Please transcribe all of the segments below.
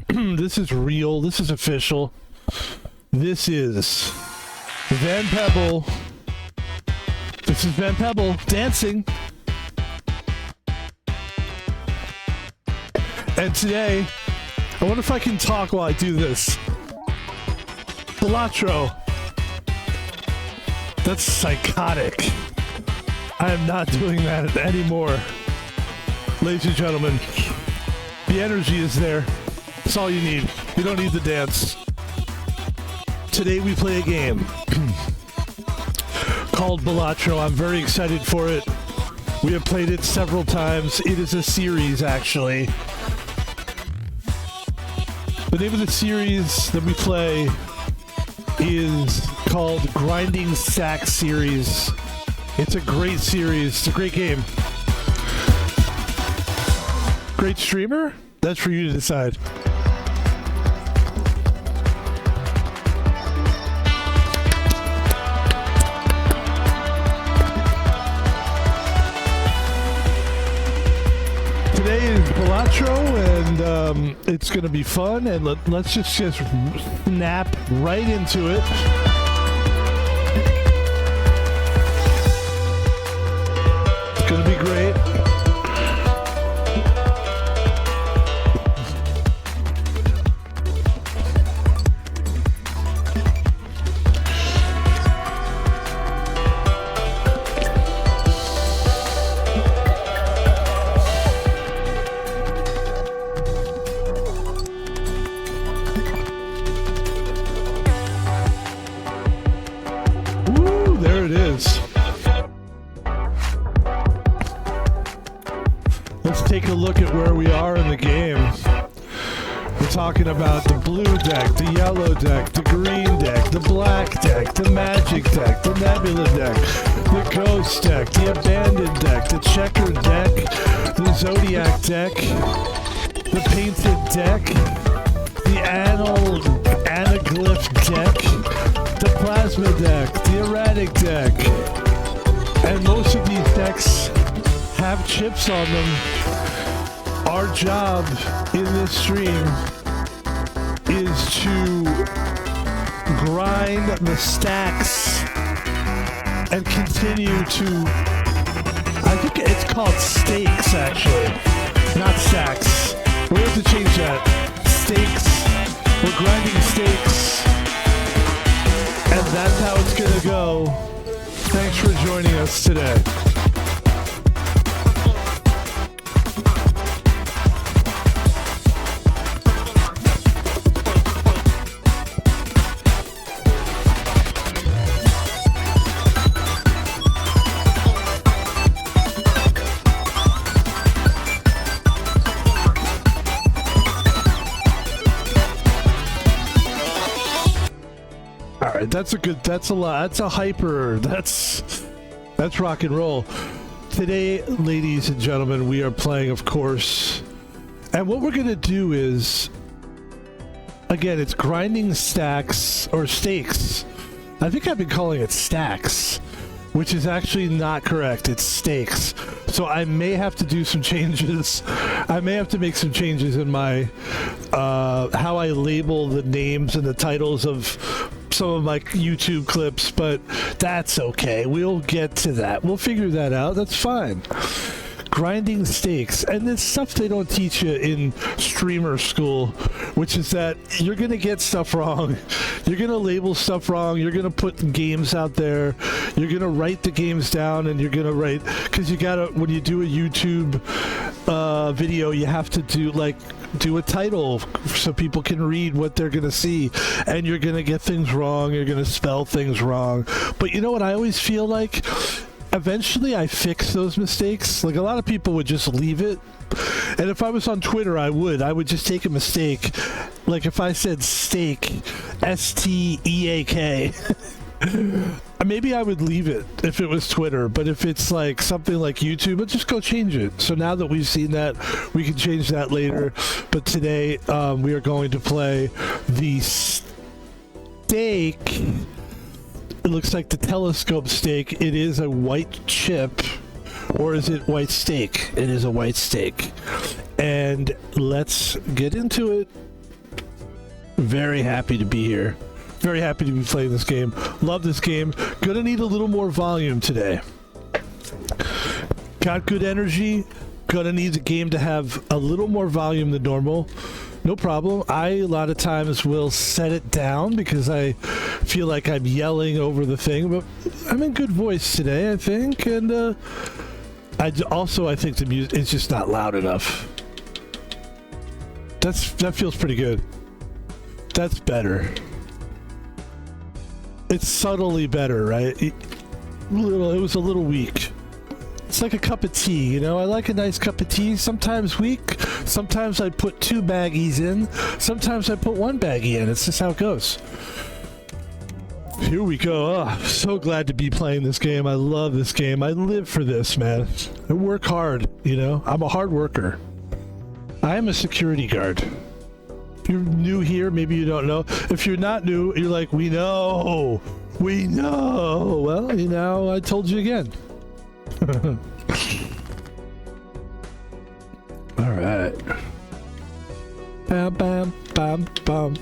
This is real. This is official. This is Van Pebble. This is Van Pebble dancing. And today, I wonder if I can talk while I do this. Balatro. That's psychotic. I am not doing that anymore. Ladies and gentlemen, the energy is there. That's all you need. You don't need the dance. Today we play a game called Balatro. I'm very excited for it. We have played it several times. It is a series, actually. The name of the series that we play is called Grinding Stakes Series. It's a great series. It's a great game. Great streamer? That's for you to decide. Today is Balatro, and it's going to be fun, and let's just snap right into it. It's going to be great. Take a look at where we are in the game. We're talking about the blue deck, the yellow deck, the green deck, the black deck, the magic deck, the nebula deck, the ghost deck, the abandoned deck, the checker deck, the zodiac deck, the painted deck, the anaglyph deck, the plasma deck, the erratic deck. And most of these decks have chips on them. Our job in this stream is to grind the stacks and continue to, I think it's called stakes actually, not stacks. We have to change that. Stakes. We're grinding stakes. And that's how it's gonna go. Thanks for joining us today. That's a lot. That's a hyper. That's rock and roll. Today, ladies and gentlemen, we are playing, of course. And what we're going to do is, again, it's grinding stacks or stakes. I think I've been calling it stacks, which is actually not correct. It's stakes. So I may have to do some changes. I may have to make some changes in my how I label the names and the titles of some of my YouTube clips, but that's okay. We'll get to that. We'll figure that out. That's fine. Grinding stakes, and this stuff they don't teach you in streamer school, which is that you're gonna get stuff wrong. You're gonna label stuff wrong. You're gonna put games out there. You're gonna write the games down, and you're gonna write, because you gotta, when you do a YouTube video, you have to do a title so people can read what they're gonna see, and you're gonna get things wrong. You're gonna spell things wrong. But you know what I always feel like? Eventually I fix those mistakes. Like, a lot of people would just leave it. And if I was on Twitter, I would just take a mistake. Like if I said steak, S-T-E-A-K, maybe I would leave it if it was Twitter. But if it's like something like YouTube, I'll just go change it. So now that we've seen that, we can change that later. But today we are going to play the steak. It looks like the telescope steak. It is a white chip. Or is it white steak? It is a white steak. And let's get into it. Very happy to be here. Very happy to be playing this game. Love this game. Gonna need a little more volume today. Got good energy. Gonna need the game to have a little more volume than normal. No problem. A lot of times will set it down because I feel like I'm yelling over the thing, but I'm in good voice today, I think, and I think the music is just not loud enough. That feels pretty good. That's better. It's subtly better, right? It was a little weak. It's like a cup of tea, you know? I like a nice cup of tea. Sometimes weak. Sometimes I put 2 baggies in. Sometimes I put 1 baggie in. It's just how it goes. Here we go. Oh, so glad to be playing this game. I love this game. I live for this, man. I work hard, you know? I'm a hard worker. I am a security guard. If you're new here, maybe you don't know. If you're not new, you're like, we know. We know. Well, you know, I told you again. All right. Bam, bam, bam, bam.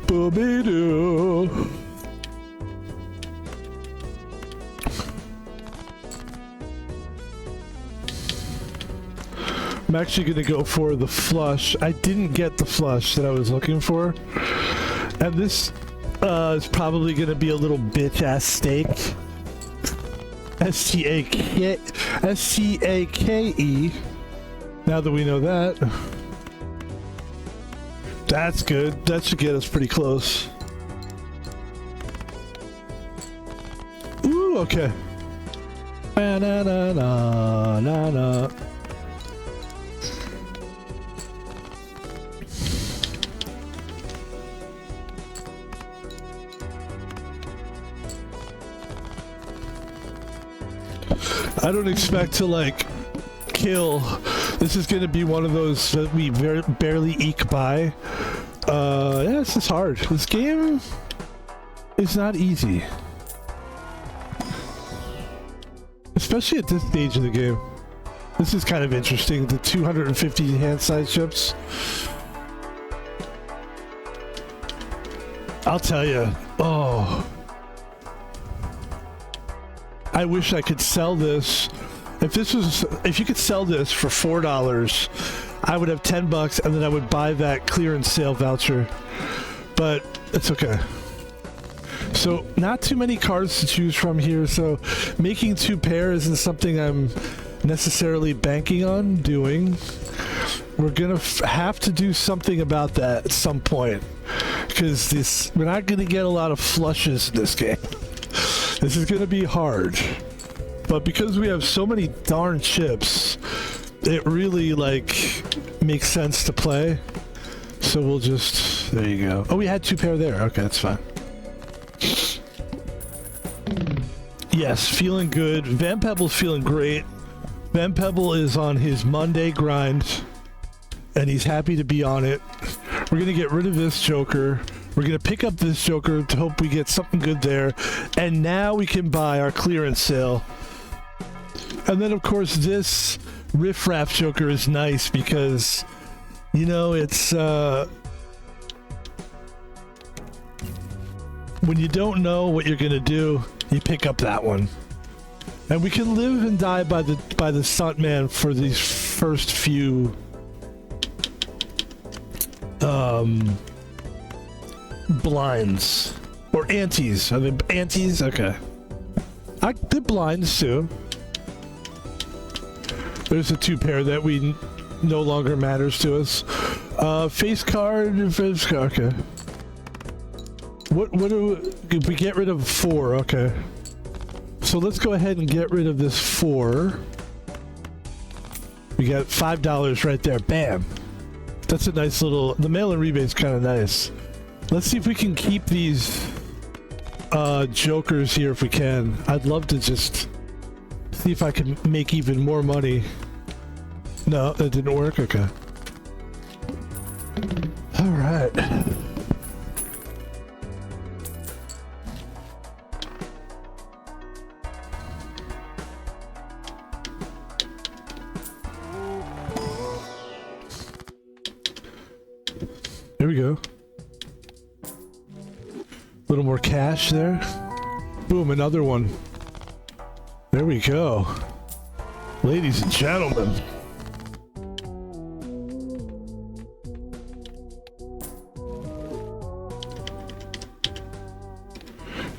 Booby-doo. I'm actually going to go for the flush. I didn't get the flush that I was looking for. And this is probably going to be a little bitch-ass stake. S-T-A-K-E. Now that we know that. That's good. That should get us pretty close. Ooh, okay. Na-na-na-na-na-na. I don't expect to, like, kill. This is going to be one of those that we barely eke by. Yeah, this is hard. This game is not easy. Especially at this stage of the game. This is kind of interesting. The 250 hand size chips. I'll tell you. Oh. I wish I could sell this. If you could sell this for $4, I would have $10 and then I would buy that clearance sale voucher. But it's okay. So not too many cards to choose from here. So making 2 pair isn't something I'm necessarily banking on doing. We're gonna have to do something about that at some point because we're not gonna get a lot of flushes in this game. This is going to be hard, but because we have so many darn chips, it really, like, makes sense to play. So we'll just, there you go. Oh, we had 2 pair there. Okay, that's fine. Yes, feeling good. Van Pebble's feeling great. Van Pebble is on his Monday grind, and he's happy to be on it. We're going to get rid of this Joker. We're going to pick up this Joker to hope we get something good there. And now we can buy our clearance sale. And then, of course, this Riff Raff Joker is nice because, you know, it's... when you don't know what you're going to do, you pick up that one. And we can live and die by the stuntman for these first few... blinds or antes. Are they antes? Okay. They're blinds too. There's a 2 pair that we no longer matters to us. Face card. Okay. What do we get rid of 4? Okay. So let's go ahead and get rid of this 4. We got $5 right there. Bam. That's a nice little. The mail-in rebate's kind of nice. Let's see if we can keep these jokers here if we can. I'd love to just see if I can make even more money. No, that didn't work? Okay. All right. There we go. A little more cash there. Boom, another one. There we go. Ladies and gentlemen.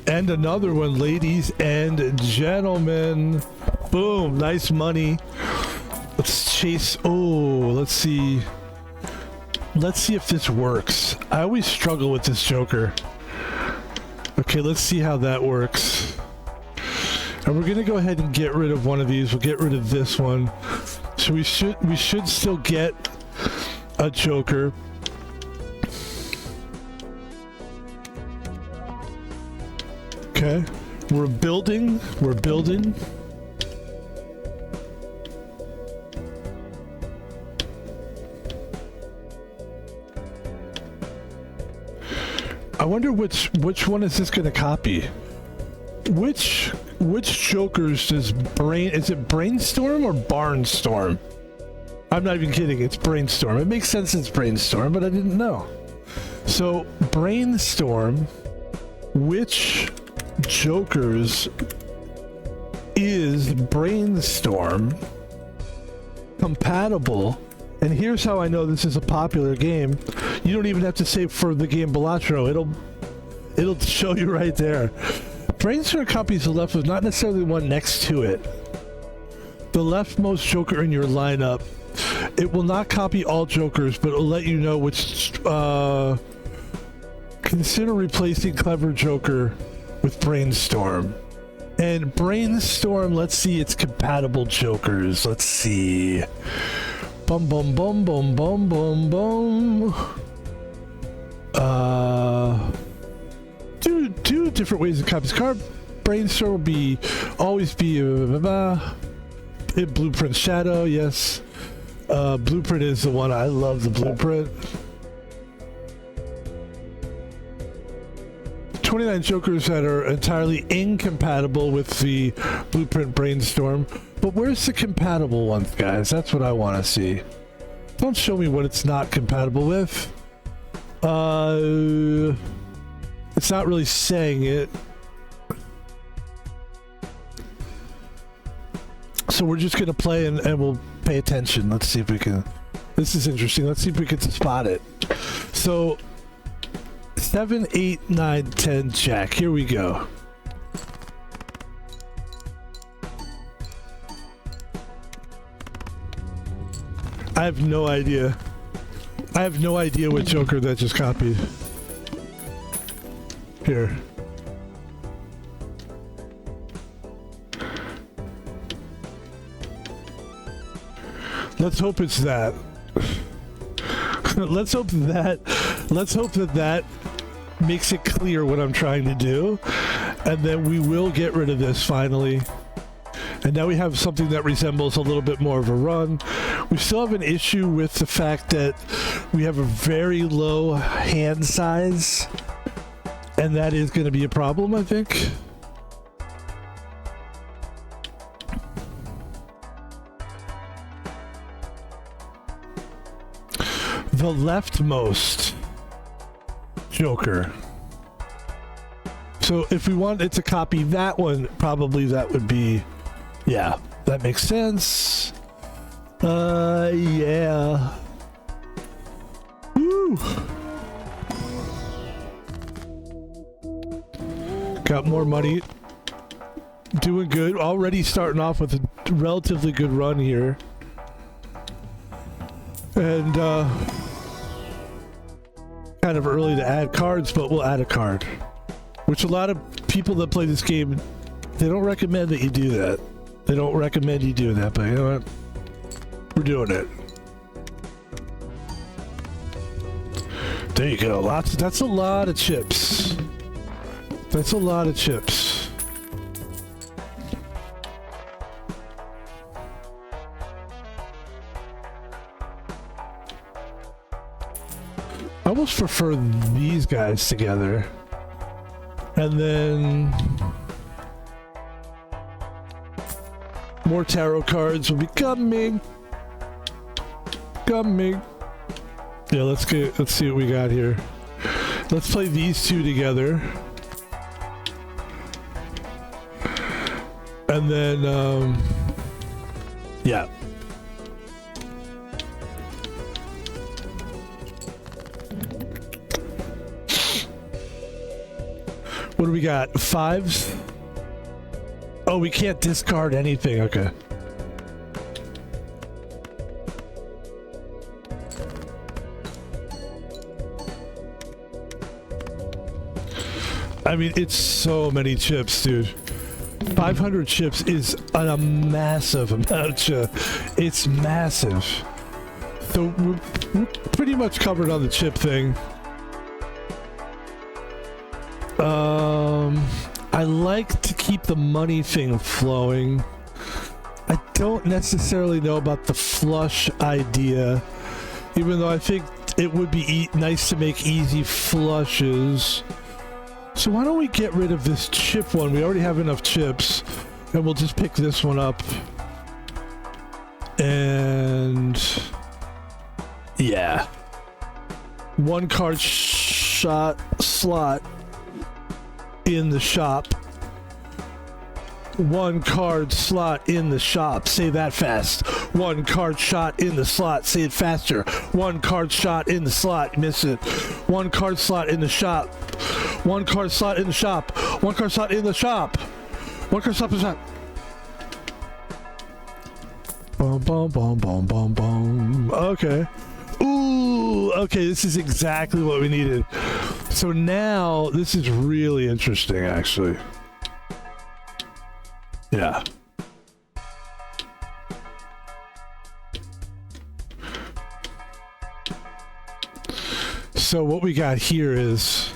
And another one, ladies and gentlemen. Boom, nice money. Let's chase. Oh, let's see. Let's see if this works. I always struggle with this Joker. Okay, let's see how that works. And we're gonna go ahead and get rid of one of these. We'll get rid of this one. So we should still get a Joker. Okay, we're building. We're building. I wonder which one is this going to copy? Which Jokers does is it Brainstorm or Barnstorm? I'm not even kidding, it's Brainstorm. It makes sense it's Brainstorm, but I didn't know. So Brainstorm, which Jokers is Brainstorm compatible? And here's how I know this is a popular game. You don't even have to say for the game Balatro. It'll show you right there. Brainstorm copies the left, not necessarily the one next to it. The leftmost Joker in your lineup. It will not copy all Jokers, but it'll let you know which. Consider replacing Clever Joker with Brainstorm. And Brainstorm, let's see its compatible Jokers. Let's see. Bum bum bum bum bum bum bum. Two different ways to copy this card. Brainstorm will always be Blueprint Shadow, yes. Blueprint is the one. I love the Blueprint. 29 Jokers that are entirely incompatible with the Blueprint Brainstorm. But where's the compatible ones, guys? That's what I want to see. Don't show me what it's not compatible with. It's not really saying it. So we're just going to play and we'll pay attention. Let's see if we can... This is interesting. Let's see if we can spot it. So, 7, 8, 9, 10, Jack. Here we go. I have no idea. I have no idea what Joker that just copied. Here. Let's hope it's that. Let's hope that makes it clear what I'm trying to do. And then we will get rid of this finally. And now we have something that resembles a little bit more of a run. We still have an issue with the fact that we have a very low hand size. And that is going to be a problem, I think. The leftmost Joker. So if we wanted to copy that one, probably that would be... Yeah, that makes sense. Yeah. Woo! Got more money. Doing good. Already starting off with a relatively good run here. And, kind of early to add cards, but we'll add a card. Which a lot of people that play this game, they don't recommend that you do that. They don't recommend you do that, but you know what? We're doing it. There you go. That's a lot of chips. That's a lot of chips. I almost prefer these guys together. And then more tarot cards will be coming. Yeah, let's see what we got here. Let's play these two together. And then, yeah. What do we got? Fives? Oh, we can't discard anything. Okay. I mean, it's so many chips, dude. 500 chips is a massive amount of chips. It's massive. So we're pretty much covered on the chip thing. I like to keep the money thing flowing. I don't necessarily know about the flush idea, even though I think it would be nice to make easy flushes. So why don't we get rid of this chip one? We already have enough chips, and we'll just pick this one up. And yeah, one card slot in the shop. One card slot in the shop. Say that fast. One card shot in the slot. Say it faster. One card shot in the slot. Miss it. One card slot in the shop. One card slot in the shop. One card slot in the shop. One card slot in the shop. Boom, boom, boom, boom, boom, boom. Okay. Ooh, okay, this is exactly what we needed. So now, this is really interesting, actually. Yeah. So what we got here is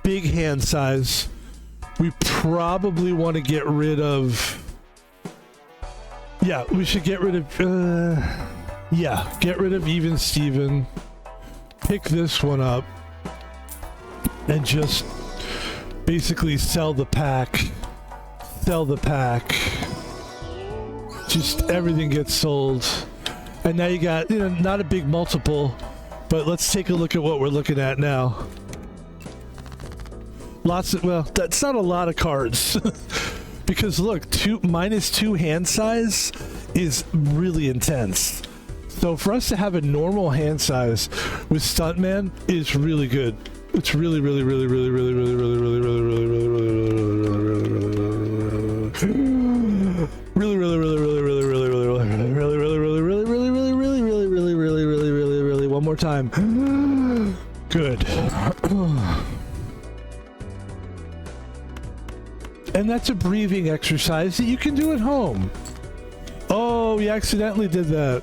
big hand size. We probably want to get rid of... Yeah, we should get rid of... yeah, get rid of Even Steven. Pick this one up. And just basically sell the pack. Sell the pack. Just everything gets sold. And now you got, you know, not a big multiple, but let's take a look at what we're looking at now. Lots of, well, that's not a lot of cards. Because look, -2 hand size is really intense. So for us to have a normal hand size with Stuntman is really good. It's really, really, really, really, really, really, really, really, really, really, really, really, really, really, really, really, really, really, really, one more time. Good. And that's a breathing exercise that you can do at home. Oh, we accidentally did that.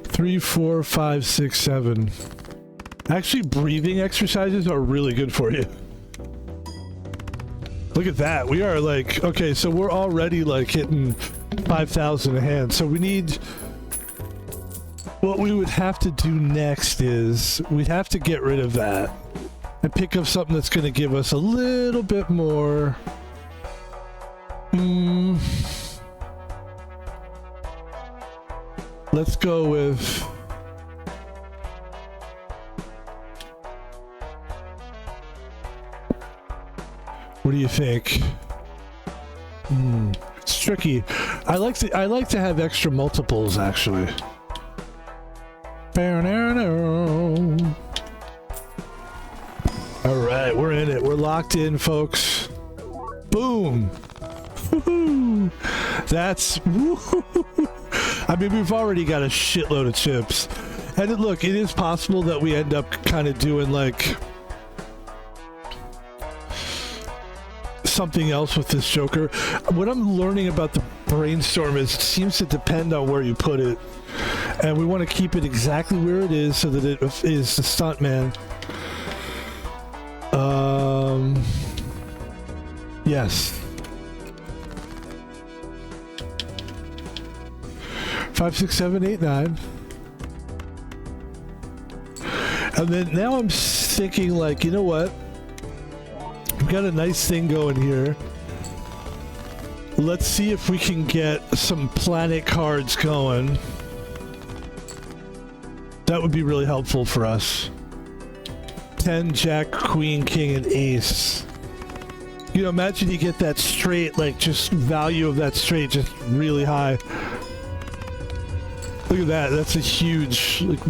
3, 4, 5, 6, 7. Actually, breathing exercises are really good for you. Look at that. We are like, okay, so we're already like hitting 5,000 a hand. So we need, what we would have to do next is we'd have to get rid of that and pick up something that's going to give us a little bit more. Let's go with... What do you think? It's tricky. I like to have extra multiples, actually. All right, we're in it. We're locked in, folks. Boom. Woo-hoo. That's... Woo-hoo. I mean, we've already got a shitload of chips. And look, it is possible that we end up kind of doing like something else with this Joker. What I'm learning about the brainstorm is it seems to depend on where you put it. And we want to keep it exactly where it is so that it is the Stuntman. Yes. 5, 6, 7, 8, 9. And then now I'm thinking like, you know what? We've got a nice thing going here. Let's see if we can get some planet cards going. That would be really helpful for us. 10, Jack, Queen, King, and Ace. You know, imagine you get that straight, like, just value of that straight just really high. Look at that. That's a huge, like,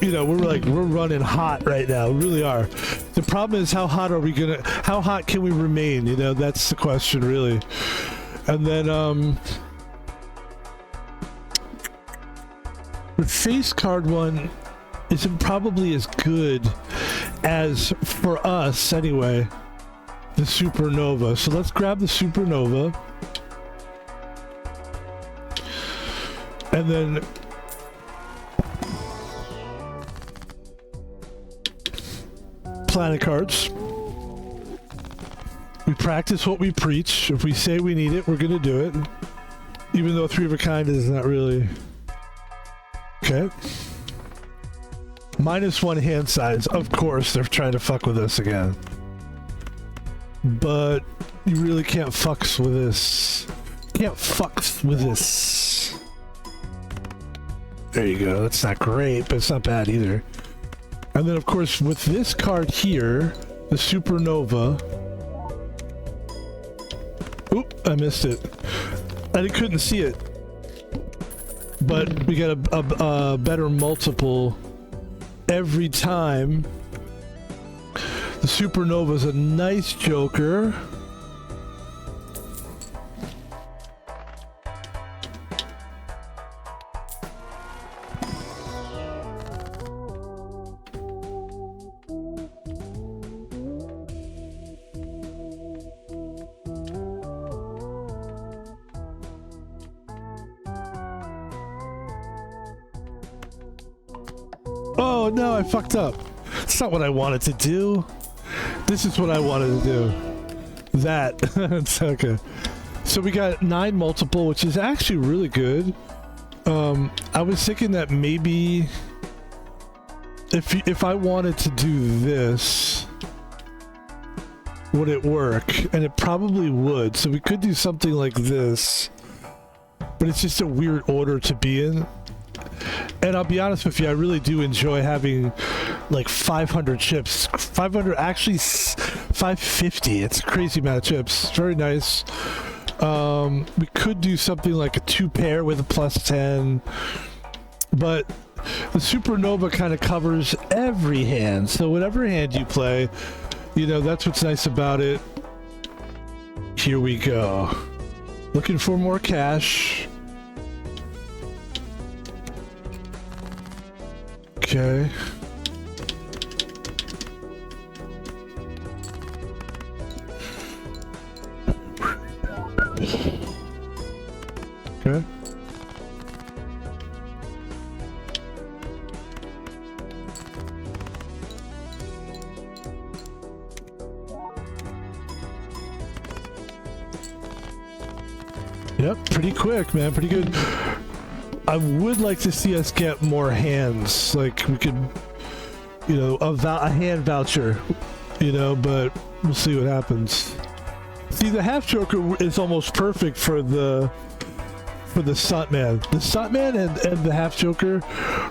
you know, we're running hot right now. We really are. The problem is, how hot can we remain? You know, that's the question, really. And then, the face card one isn't probably as good as, for us anyway, the Supernova. So let's grab the Supernova. And then planet cards. We practice what we preach. If we say we need it, we're gonna do it. Even though 3 of a kind is not really... Okay. -1 hand size. Of course, they're trying to fuck with us again. But you really can't fucks with this. Can't fucks with this. There you go. That's not great, but it's not bad either. And then, of course, with this card here, the Supernova. Oop, I missed it. I couldn't see it. But we got a better multiple every time. The Supernova is a nice joker. Oh no, I fucked up. It's not what I wanted to do. This is what I wanted to do. That. It's okay. So we got 9 multiple, which is actually really good. I was thinking that maybe if I wanted to do this, would it work? And it probably would. So we could do something like this, but it's just a weird order to be in. And I'll be honest with you, I really do enjoy having like 500 chips. 500, actually 550. It's a crazy amount of chips. Very nice. We could do something like a 2-pair with a +10, but the Supernova kind of covers every hand. So whatever hand you play, you know, that's what's nice about it. Here we go. Looking for more cash. Okay. Okay. Yep, pretty quick, man. Pretty good. I would like to see us get more hands. Like, we could, you know, a hand voucher, you know, but we'll see what happens. See, the half joker is almost perfect for the stuntman. The stuntman and the half joker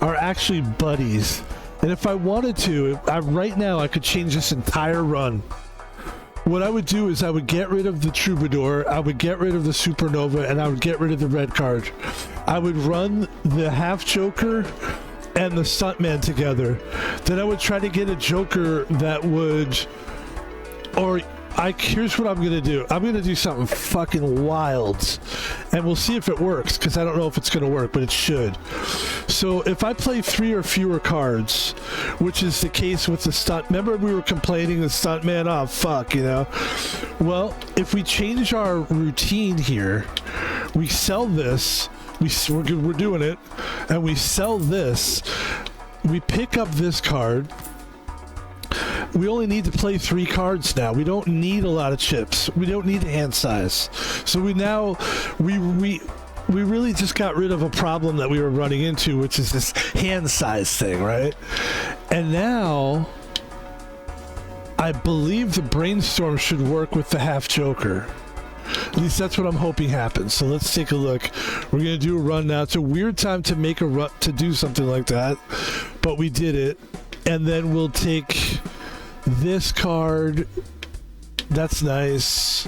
are actually buddies. And if I wanted to, right now I could change this entire run. What I would do is I would get rid of the Troubadour, I would get rid of the Supernova, and I would get rid of the red card. I would run the half joker and the stuntman together. Then I would try to get a joker that would, here's what I'm gonna do. I'm gonna do something fucking wild, and we'll see if it works, because I don't know if it's gonna work, but it should. So if I play 3 or fewer cards, which is the case with the stunt, remember we were complaining the stuntman, oh fuck, you know. Well, if we change our routine here, we sell this, we're doing it, and we sell this, we pick up this card. We only need to play 3 cards now. We don't need a lot of chips. We don't need hand size. So we really just got rid of a problem that we were running into, which is this hand size thing, right? And now I believe the brainstorm should work with the half joker. At least that's what I'm hoping happens. So let's take a look. We're gonna do a run now. It's a weird time to make a run, to do something like that, but we did it. And then we'll take this card. That's nice.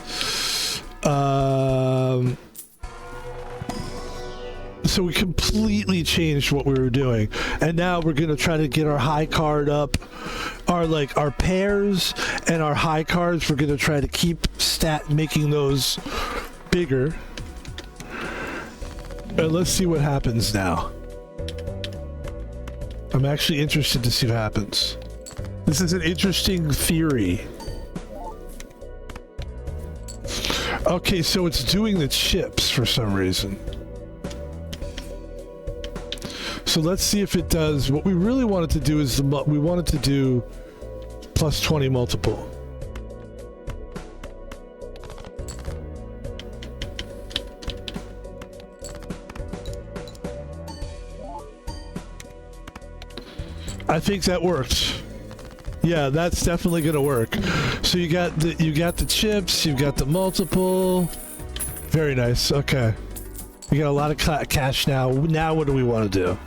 So we completely changed what we were doing, and now we're gonna try to get our high card up. Our pairs and our high cards, we're gonna try to keep making those bigger. And let's see what happens now. I'm actually interested to see what happens. This is an interesting theory. Okay, so it's doing the chips for some reason. So let's see if it does. What we really wanted to do is we wanted to do plus 20 multiple. I think that worked. Yeah, that's definitely gonna work. So you got the chips, you've got the multiple. Very nice. Okay, we got a lot of cash now. Now what do we want to do?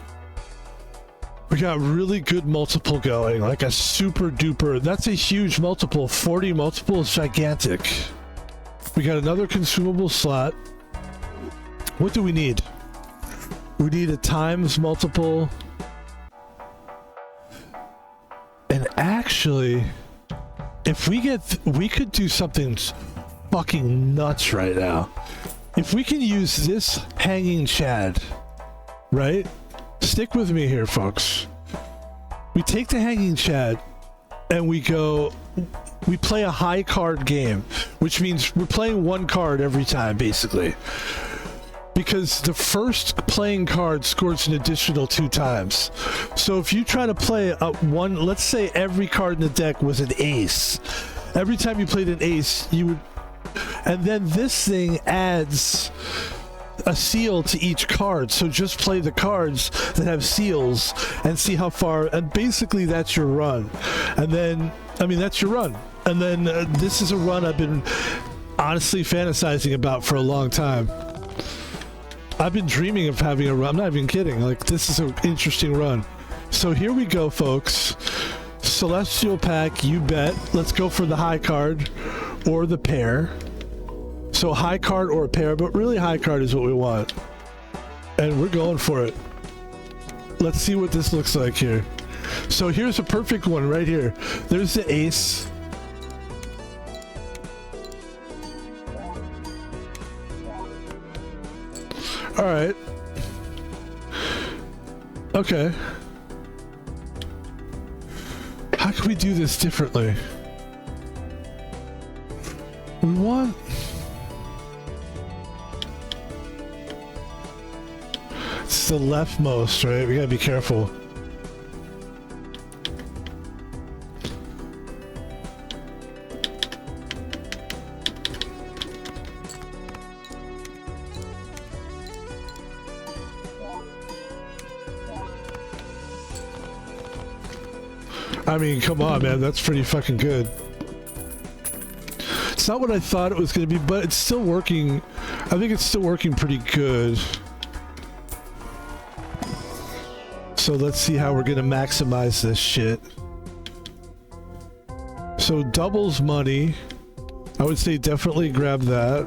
We got really good multiple going, like a super duper. That's a huge multiple. 40 multiple is gigantic. We got another consumable slot. What do we need? We need a times multiple. And actually, if we could do something fucking nuts right now. If we can use this hanging Chad, right? Stick with me here, folks. We take the hanging Chad and we play a high card game, which means we're playing one card every time, basically. Because the first playing card scores an additional 2 times. So if you try to play let's say every card in the deck was an ace. Every time you played an ace, you would, and then this thing adds a seal to each card. So just play the cards that have seals and see how far, and basically that's your run. And then, I mean, that's your run. And then this is a run I've been honestly fantasizing about for a long time. I've been dreaming of having a run. I'm not even kidding. Like, this is an interesting run. So here we go, folks. Celestial pack, you bet. Let's go for the high card or the pair. So high card or a pair, but really high card is what we want. And we're going for it. Let's see what this looks like here. So here's a perfect one right here. There's the ace. All right. Okay. How can we do this differently? We want... It's the leftmost, right? We gotta be careful. I mean, come on, man. That's pretty fucking good. It's not what I thought it was going to be, but it's still working. I think it's still working pretty good. So let's see how we're going to maximize this shit. So doubles money. I would say definitely grab that.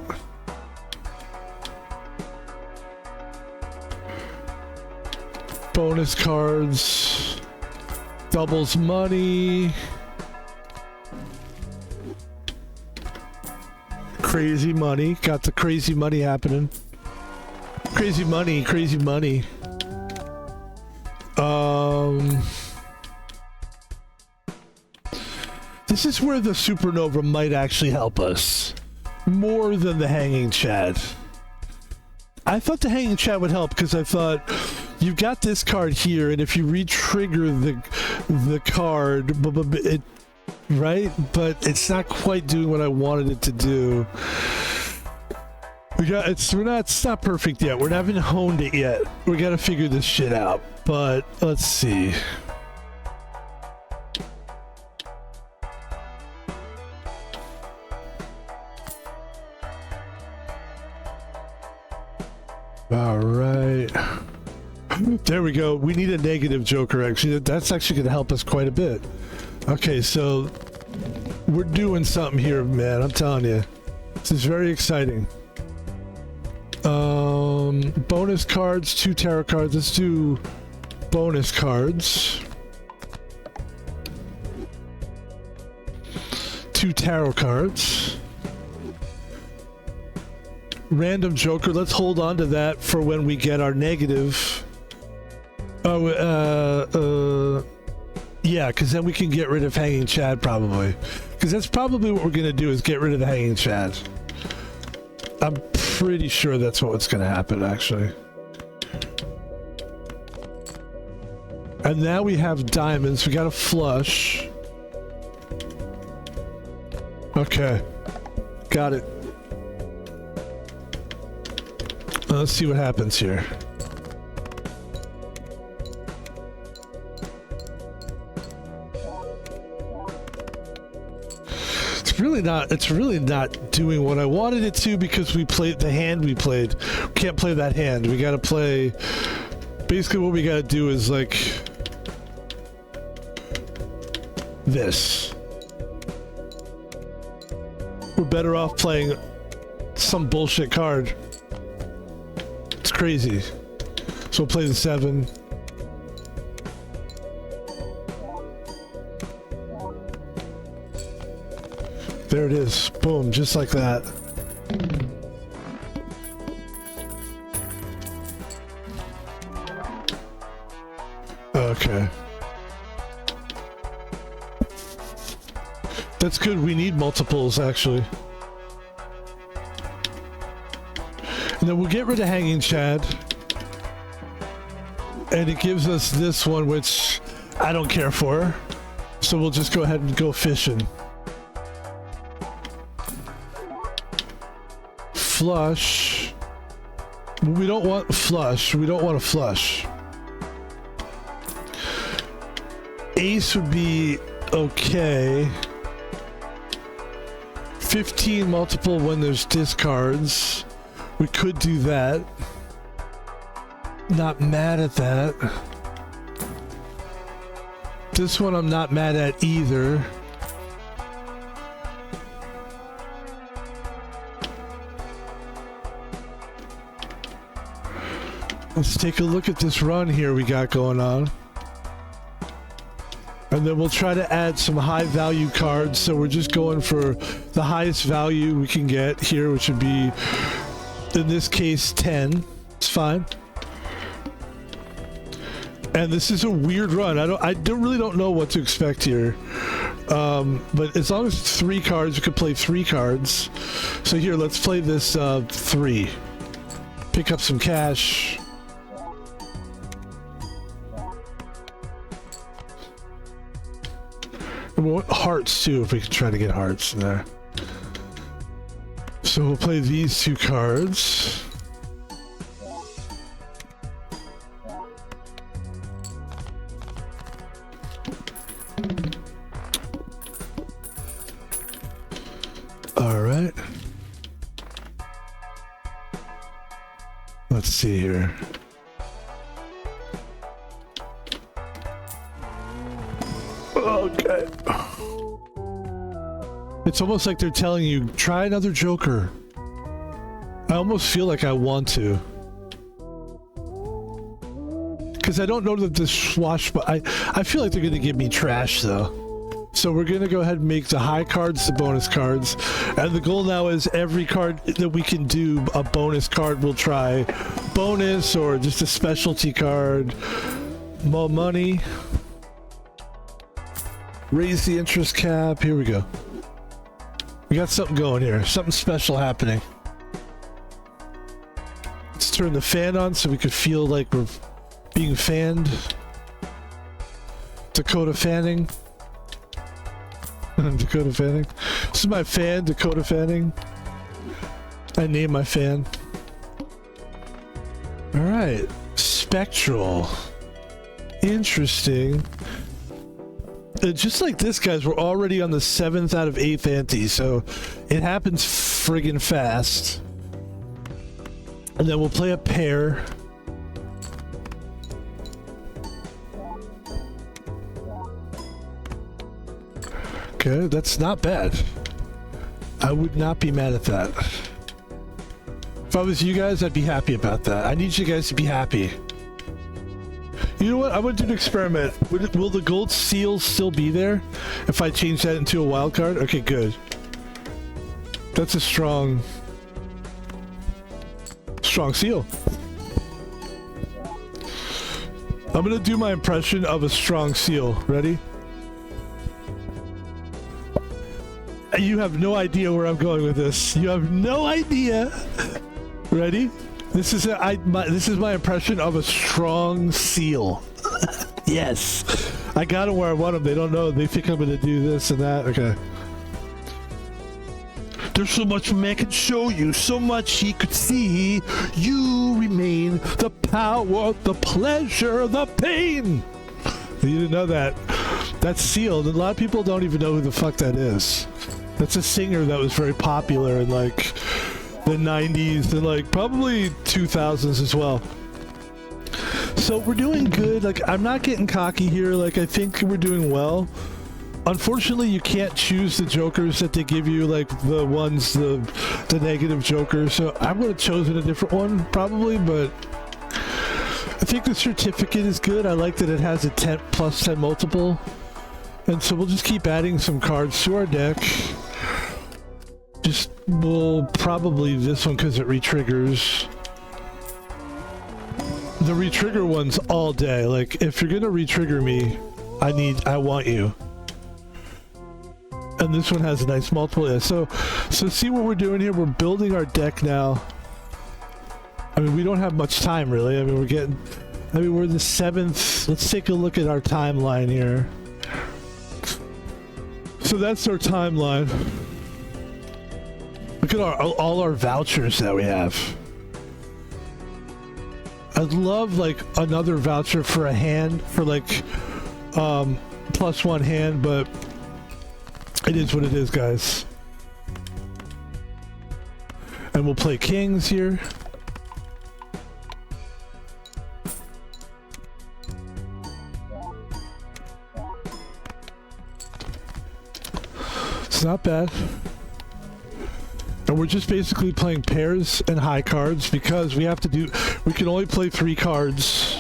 Bonus cards. Doubles money. Crazy money. Got the crazy money happening. Crazy money, crazy money. This is where the supernova might actually help us. More than the hanging Chad. I thought the hanging Chad would help because I thought you've got this card here, and if you re-trigger the card, right? But it's not quite doing what I wanted it to do. It's not perfect yet. We haven't honed it yet. We gotta figure this shit out. But let's see. All right. There we go. We need a negative joker, actually. That's actually going to help us quite a bit. Okay, so we're doing something here, man. I'm telling you. This is very exciting. Bonus cards, 2 tarot cards. Let's do bonus cards. 2 tarot cards. Random joker. Let's hold on to that for when we get our negative. Oh, yeah, because then we can get rid of Hanging Chad, probably. Because that's probably what we're going to do, is get rid of the Hanging Chad. I'm pretty sure that's what's going to happen, actually. And now we have diamonds. We got a flush. Okay. Got it. Let's see what happens here. It's really not doing what I wanted it to, because we played the hand we played. We can't play that hand. We gotta play, basically what we gotta do is like this. We're better off playing some bullshit card. It's crazy. So we'll play the 7. There it is. Boom, just like that. Okay. That's good. We need multiples, actually. And then we'll get rid of Hanging Chad. And it gives us this one, which I don't care for. So we'll just go ahead and go fishing. Flush. We don't want flush. We don't want a flush. Ace would be okay. 15 multiple when there's discards. We could do that. Not mad at that. This one I'm not mad at either. Let's take a look at this run here we got going on. And then we'll try to add some high value cards. So we're just going for the highest value we can get here, which would be, in this case, 10. It's fine. And this is a weird run. I really don't know what to expect here. But as long as it's 3 cards, we could play 3 cards. So here, let's play this 3. Pick up some cash. And we want hearts too, if we can try to get hearts in there. So we'll play these 2 cards. All right. Let's see here. Okay. It's almost like they're telling you, try another joker. I almost feel like I want to. Because I don't know that this swash, but I feel like they're going to give me trash though. So we're going to go ahead and make the high cards the bonus cards. And the goal now is every card that we can do a bonus card, we'll try bonus or just a specialty card. More money. Raise the interest cap. Here we go. We got something going here. Something special happening. Let's turn the fan on so we could feel like we're being fanned. Dakota Fanning. Dakota Fanning. This is my fan, Dakota Fanning. I named my fan. Alright. Spectral. Interesting. Just like this, guys, we're already on the 7th out of 8th ante, so it happens friggin' fast. And then we'll play a pair. Okay, that's not bad. I would not be mad at that. If I was you guys, I'd be happy about that. I need you guys to be happy. You know what? I want to do an experiment. Will the gold seal still be there if I change that into a wild card? Okay, good. That's a strong seal. I'm gonna do my impression of a strong seal. Ready? You have no idea where I'm going with this. You have no idea. Ready? This is my impression of a strong seal. Yes. I got them where I want them. They don't know. They think I'm gonna do this and that. Okay. There's so much man can show you, so much he could see. You remain the power, the pleasure, the pain. You didn't know that. That's sealed. A lot of people don't even know who the fuck that is. That's a singer that was very popular in like the 90s and like probably 2000s as well. So we're doing good. Like, I'm not getting cocky here. Like, I think we're doing well. Unfortunately, you can't choose the jokers that they give you, like the ones, the negative jokers. So I would have chosen a different one probably, but I think the certificate is good. I like that it has a 10 plus 10 multiple. And so we'll just keep adding some cards to our deck. We'll probably this one because it re-triggers. The re-trigger one's all day. Like, if you're gonna re-trigger me, I want you. And this one has a nice multiple. Yeah, so see what we're doing here. We're building our deck now. I mean, we don't have much time really. I mean, we're the 7th. Let's take a look at our timeline here. So that's our timeline. Look at all our vouchers that we have. I'd love like another voucher for a hand for like +1 hand, but it is what it is, guys. And we'll play kings here. It's not bad. And we're just basically playing pairs and high cards because we can only play 3 cards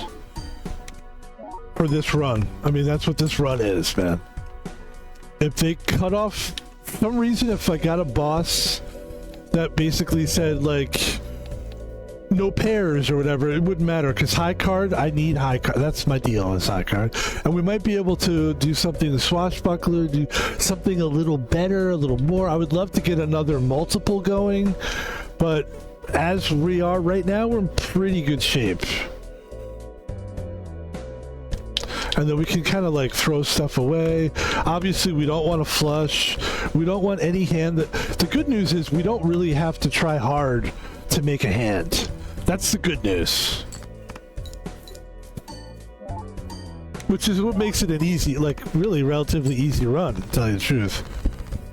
for this run. I mean, that's what this run is, man. If they cut off, for some reason, if I got a boss that basically said like no pairs or whatever, it wouldn't matter because high card, I need high card. That's my deal is high card. And we might be able to do something to swashbuckler, do something a little better, a little more. I would love to get another multiple going, but as we are right now, we're in pretty good shape. And then we can kind of like throw stuff away. Obviously, we don't want to flush. We don't want any hand that... The good news is we don't really have to try hard to make a hand. That's the good news. Which is what makes it an easy, like really relatively easy run, to tell you the truth.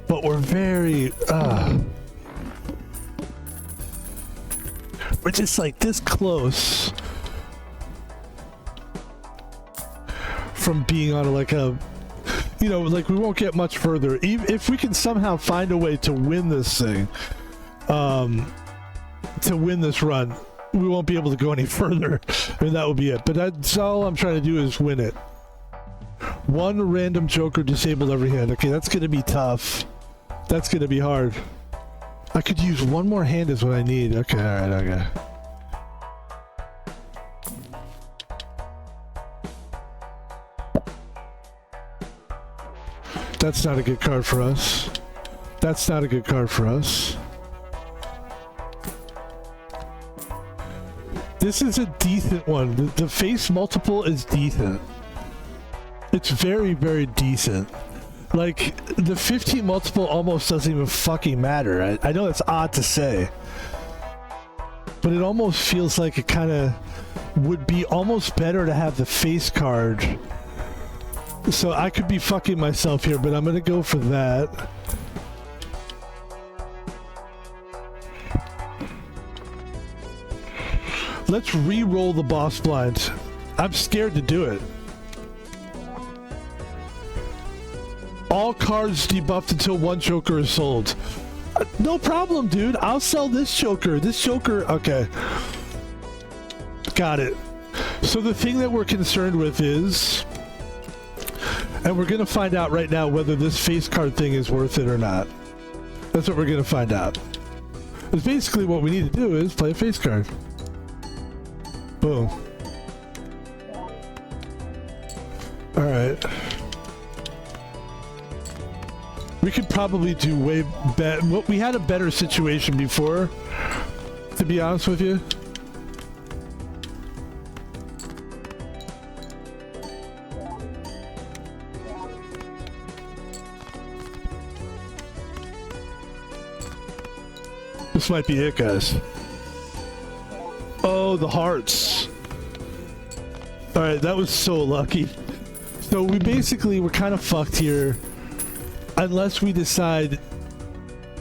But we're very... we're just like this close from being on like a, you know, like we won't get much further. If we can somehow find a way to win this thing, to win this run, we won't be able to go any further, and that would be it. But that's all I'm trying to do is win it. 1 random joker disabled every hand. Okay, that's gonna be tough. That's gonna be hard. I could use 1 more hand is what I need. Okay, alright, okay. That's not a good card for us. That's not a good card for us. This is a decent one. The face multiple is decent. It's very, very decent. Like, the 15 multiple almost doesn't even fucking matter. I know it's odd to say, but it almost feels like it kind of would be almost better to have the face card. So I could be fucking myself here, but I'm gonna go for that. Let's re-roll the boss blind. I'm scared to do it. All cards debuffed until one Joker is sold. No problem, dude. I'll sell this Joker. This Joker... Okay. Got it. So the thing that we're concerned with is... And we're going to find out right now whether this face card thing is worth it or not. That's what we're going to find out. Because basically what we need to do is play a face card. Boom. Alright. We could probably do way better. Well, we had a better situation before, to be honest with you. This might be it, guys. Oh, the hearts. Alright, that was so lucky. So we're kind of fucked here. Unless we decide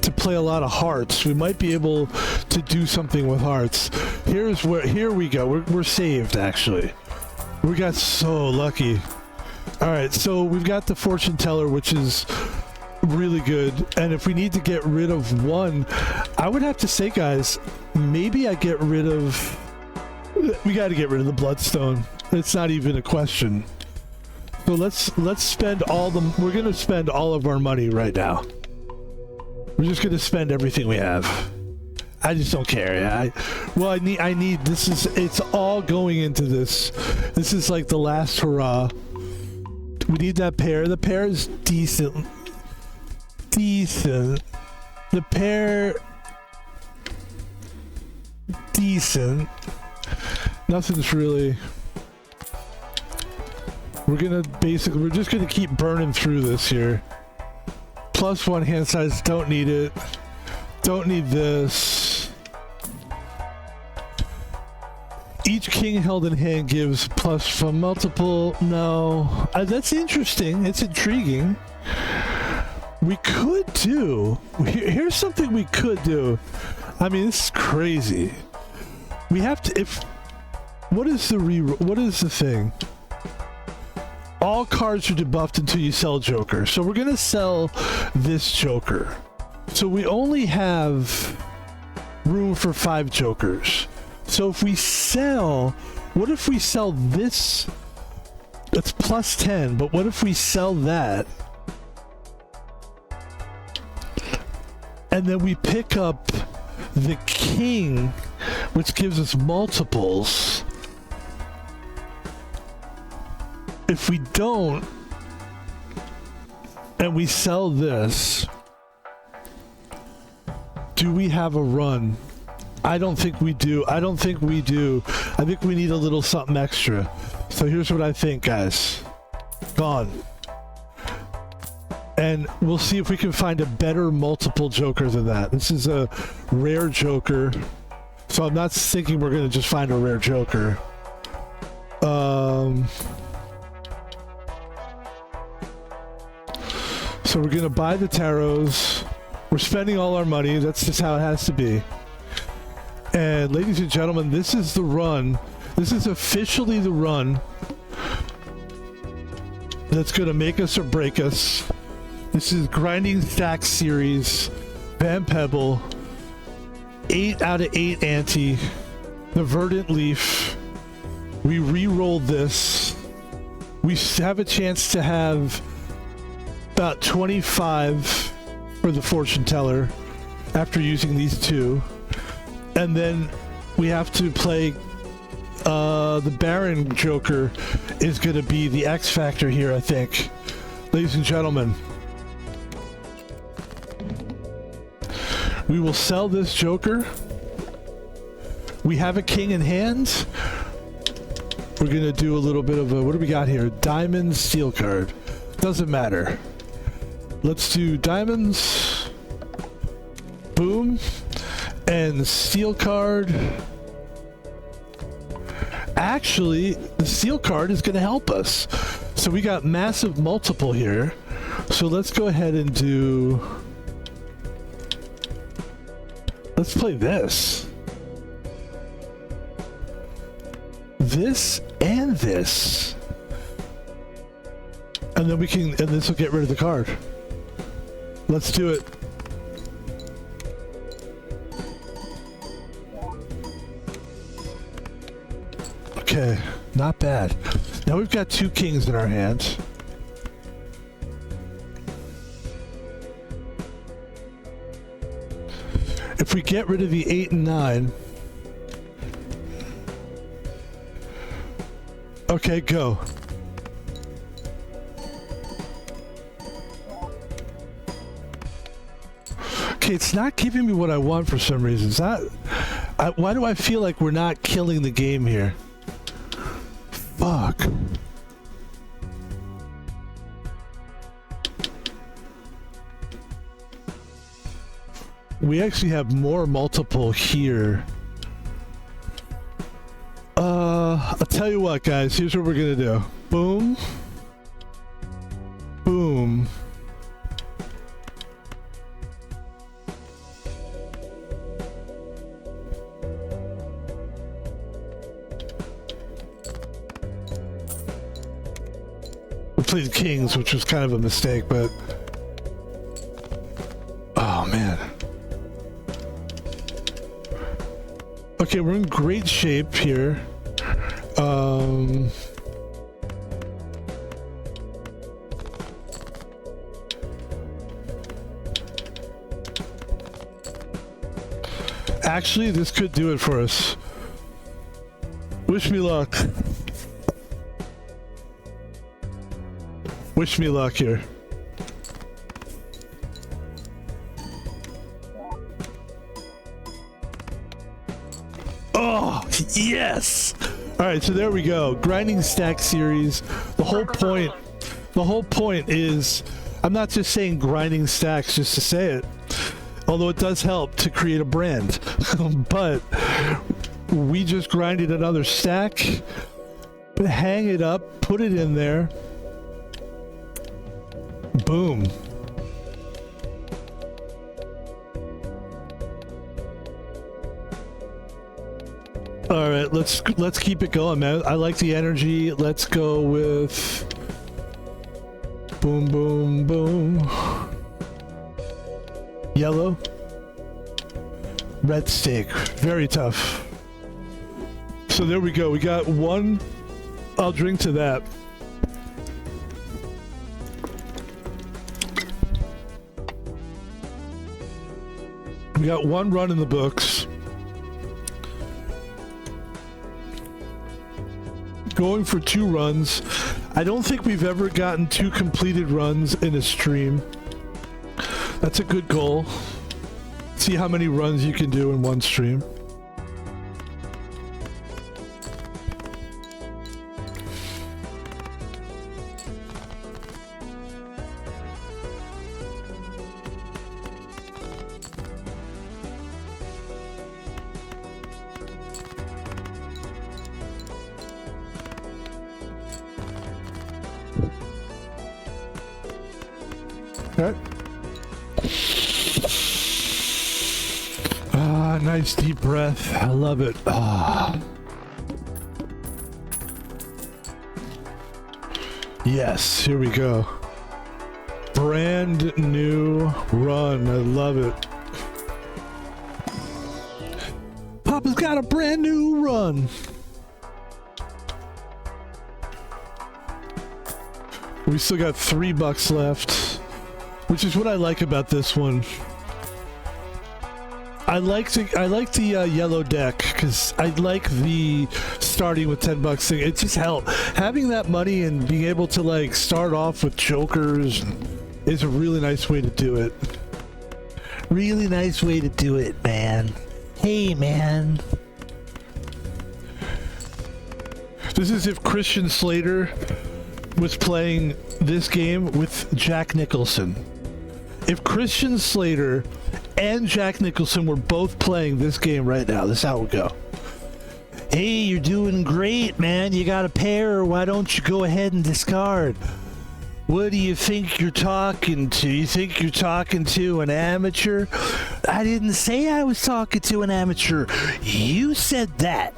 to play a lot of hearts, we might be able to do something with hearts. Here we go. We're saved, actually. We got so lucky. Alright, so we've got the fortune teller, which is really good. And if we need to get rid of one, I would have to say, guys, maybe I get rid of... We got to get rid of the bloodstone. It's not even a question. So let's spend all the... We're going to spend all of our money right now. We're just going to spend everything we have. I just don't care. I need... This is... It's all going into this. This is like the last hurrah. We need that pair. The pair is decent. Decent. The pair... Decent. Nothing's really... We're just gonna keep burning through this here. Plus one hand size, don't need it. Don't need this. Each king held in hand gives plus from multiple. No, that's interesting. It's intriguing. We could do. Here's something we could do. I mean, this is crazy. We have to. What is the thing? All cards are debuffed until you sell Joker. So we're going to sell this Joker. So we only have room for 5 Jokers. So if we sell... What if we sell this? That's plus 10. But what if we sell that? And then we pick up the King, which gives us multiples. If we don't, and we sell this, do we have a run? I don't think we do. I think we need a little something extra. So here's what I think, guys. Gone. And we'll see if we can find a better multiple Joker than that. This is a rare Joker. So I'm not thinking we're going to just find a rare Joker. So we're going to buy the tarots. We're spending all our money. That's just how it has to be. And ladies and gentlemen, this is the run. This is officially the run that's going to make us or break us. This is Grinding Stakes Series, Pebble, 8 out of 8 ante, the Verdant Leaf. We re-rolled this. We have a chance to have about 25 for the fortune teller after using these two. And then we have to play the Baron Joker is going to be the X factor here, I think. Ladies and gentlemen, we will sell this Joker. We have a king in hand. We're going to do a little bit of a... What do we got here? Diamond steel card. Doesn't matter. Let's do diamonds. Boom. And steel card. Actually, the steel card is going to help us. So we got massive multiple here. So let's go ahead and do... Let's play this. This and this. And then we can, and this will get rid of the card. Let's do it. Okay, not bad. Now we've got 2 kings in our hands. If we get rid of the 8 and 9. Okay, go. Okay, it's not giving me what I want for some reason. It's not, why do I feel like we're not killing the game here? Fuck. We actually have more multiple here. I'll tell you what, guys. Here's what we're gonna do. Boom. Boom. We played kings, which was kind of a mistake, but... Oh, man. Okay, we're in great shape here. Actually, this could do it for us. Wish me luck. Wish me luck here. Oh, yes! Alright, so there we go. Grinding Stakes Series. The whole point is, I'm not just saying grinding stacks just to say it, although it does help to create a brand. But we just grinded another stack, hang it up, put it in there. Boom. All right, let's keep it going, man. I like the energy. Let's go with boom, boom, boom. Yellow. Red stake. Very tough. So there we go. We got one. I'll drink to that. We got one run in the books. Going for 2 runs. I don't think we've ever gotten 2 completed runs in a stream. That's a good goal. See how many runs you can do in one stream. Okay. Ah, nice deep breath. I love it. Ah. Yes, here we go. Brand new run. I love it. Papa's got a brand new run. We still got $3 left, which is what I like about this one. I like the yellow deck because I like the starting with $10 thing. It just helps having that money and being able to like start off with jokers is a really nice way to do it. Really nice way to do it, man. Hey, man. This is if Christian Slater was playing this game with Jack Nicholson. If Christian Slater and Jack Nicholson were both playing this game right now, this is how it would go. Hey, you're doing great, man. You got a pair. Why don't you go ahead and discard? What do you think you're talking to? You think you're talking to an amateur? I didn't say I was talking to an amateur. You said that.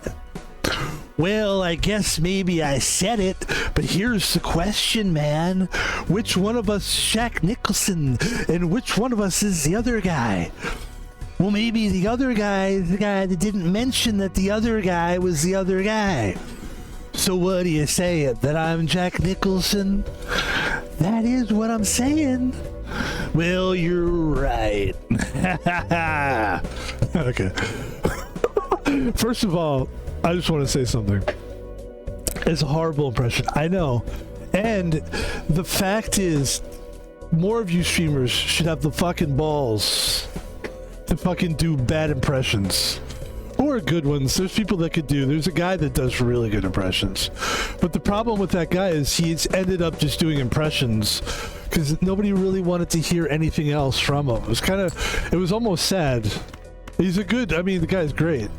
Well, I guess maybe I said it, but here's the question, man. Which one of us is Jack Nicholson, and which one of us is the other guy? Well, maybe the other guy is the guy that didn't mention that the other guy was the other guy. So what do you say? That I'm Jack Nicholson? That is what I'm saying. Well, you're right. Okay. First of all, I just want to say something. It's a horrible impression. I know. And the fact is, more of you streamers should have the fucking balls to fucking do bad impressions. Or good ones. There's people that could do. There's a guy that does really good impressions. But the problem with that guy is he's ended up just doing impressions because nobody really wanted to hear anything else from him. It was almost sad. He's a good, I mean, the guy's great.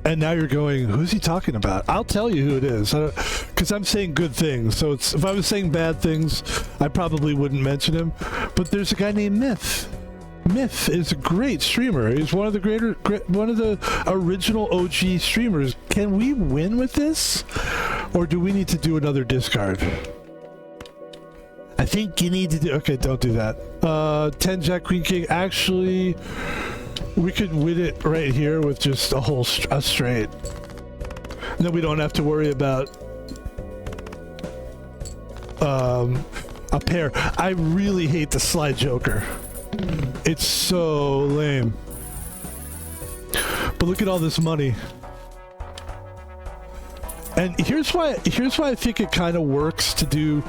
And now you're going, who's he talking about? I'll tell you who it is, because I'm saying good things. So if I was saying bad things, I probably wouldn't mention him. But there's a guy named Myth. Myth is a great streamer. He's one of the original OG streamers. Can we win with this, or do we need to do another discard? I think you need to do. Okay, don't do that. 10 Jack Queen King. Actually, we could win it right here with just a straight. And then we don't have to worry about a pair. I really hate the slide joker. It's so lame. But look at all this money. And here's why I think it kind of works to do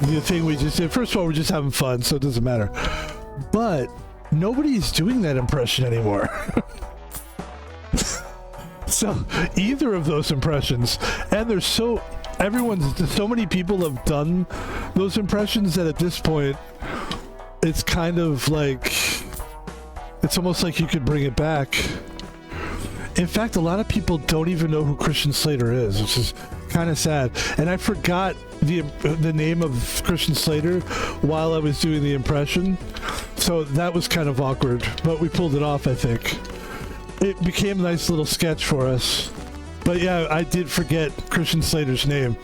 the thing we just did. First of all, we're just having fun, so it doesn't matter. But nobody's doing that impression anymore. So either of those impressions, and so many people have done those impressions that at this point it's kind of like, it's almost like you could bring it back. In fact, a lot of people don't even know who Christian Slater is, which is kind of sad. And I forgot the name of Christian Slater while I was doing the impression, so that was kind of awkward, but we pulled it off, I think. It became a nice little sketch for us. But yeah, I did forget Christian Slater's name.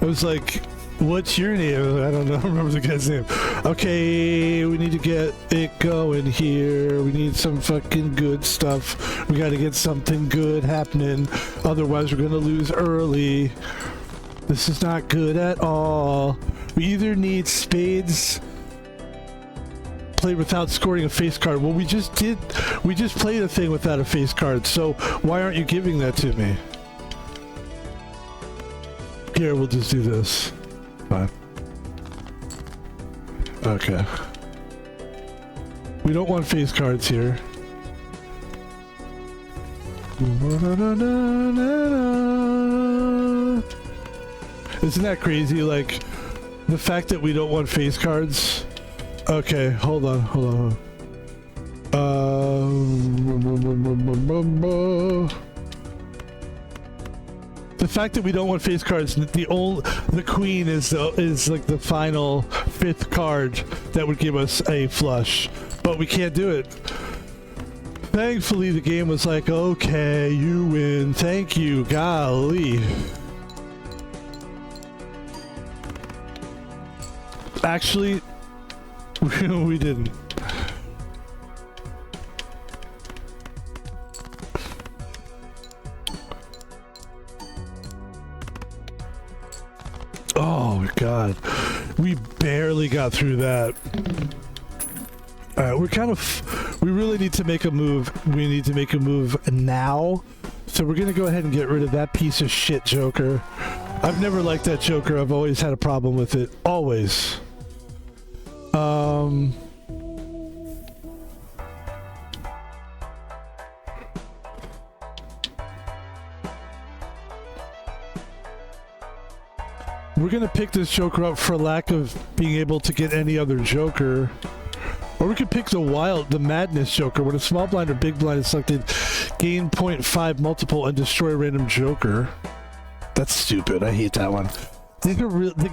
I was like, what's your name? I don't know, I remember the guy's name. Okay, we need to get it going here. We need some fucking good stuff. We gotta get something good happening. Otherwise, we're gonna lose early. This is not good at all. We either need spades played without scoring a face card. Well, we just played a thing without a face card, so why aren't you giving that to me? Here, we'll just do this. Fine. Okay. We don't want face cards here. Isn't that crazy? Like, the fact that we don't want face cards. Okay, hold on. The fact that we don't want face cards, the queen is like the final fifth card that would give us a flush, but we can't do it. Thankfully, the game was like, okay, you win. Thank you, golly. Actually, we didn't. Oh my god, we barely got through that. All right, we really need to make a move. We need to make a move now. So we're gonna go ahead and get rid of that piece of shit Joker. I've never liked that Joker. I've always had a problem with it. Always. We're gonna pick this Joker up for lack of being able to get any other Joker. Or we could pick the Madness Joker. When a small blind or big blind is selected, gain 0.5 multiple and destroy a random Joker. That's stupid. I hate that one. The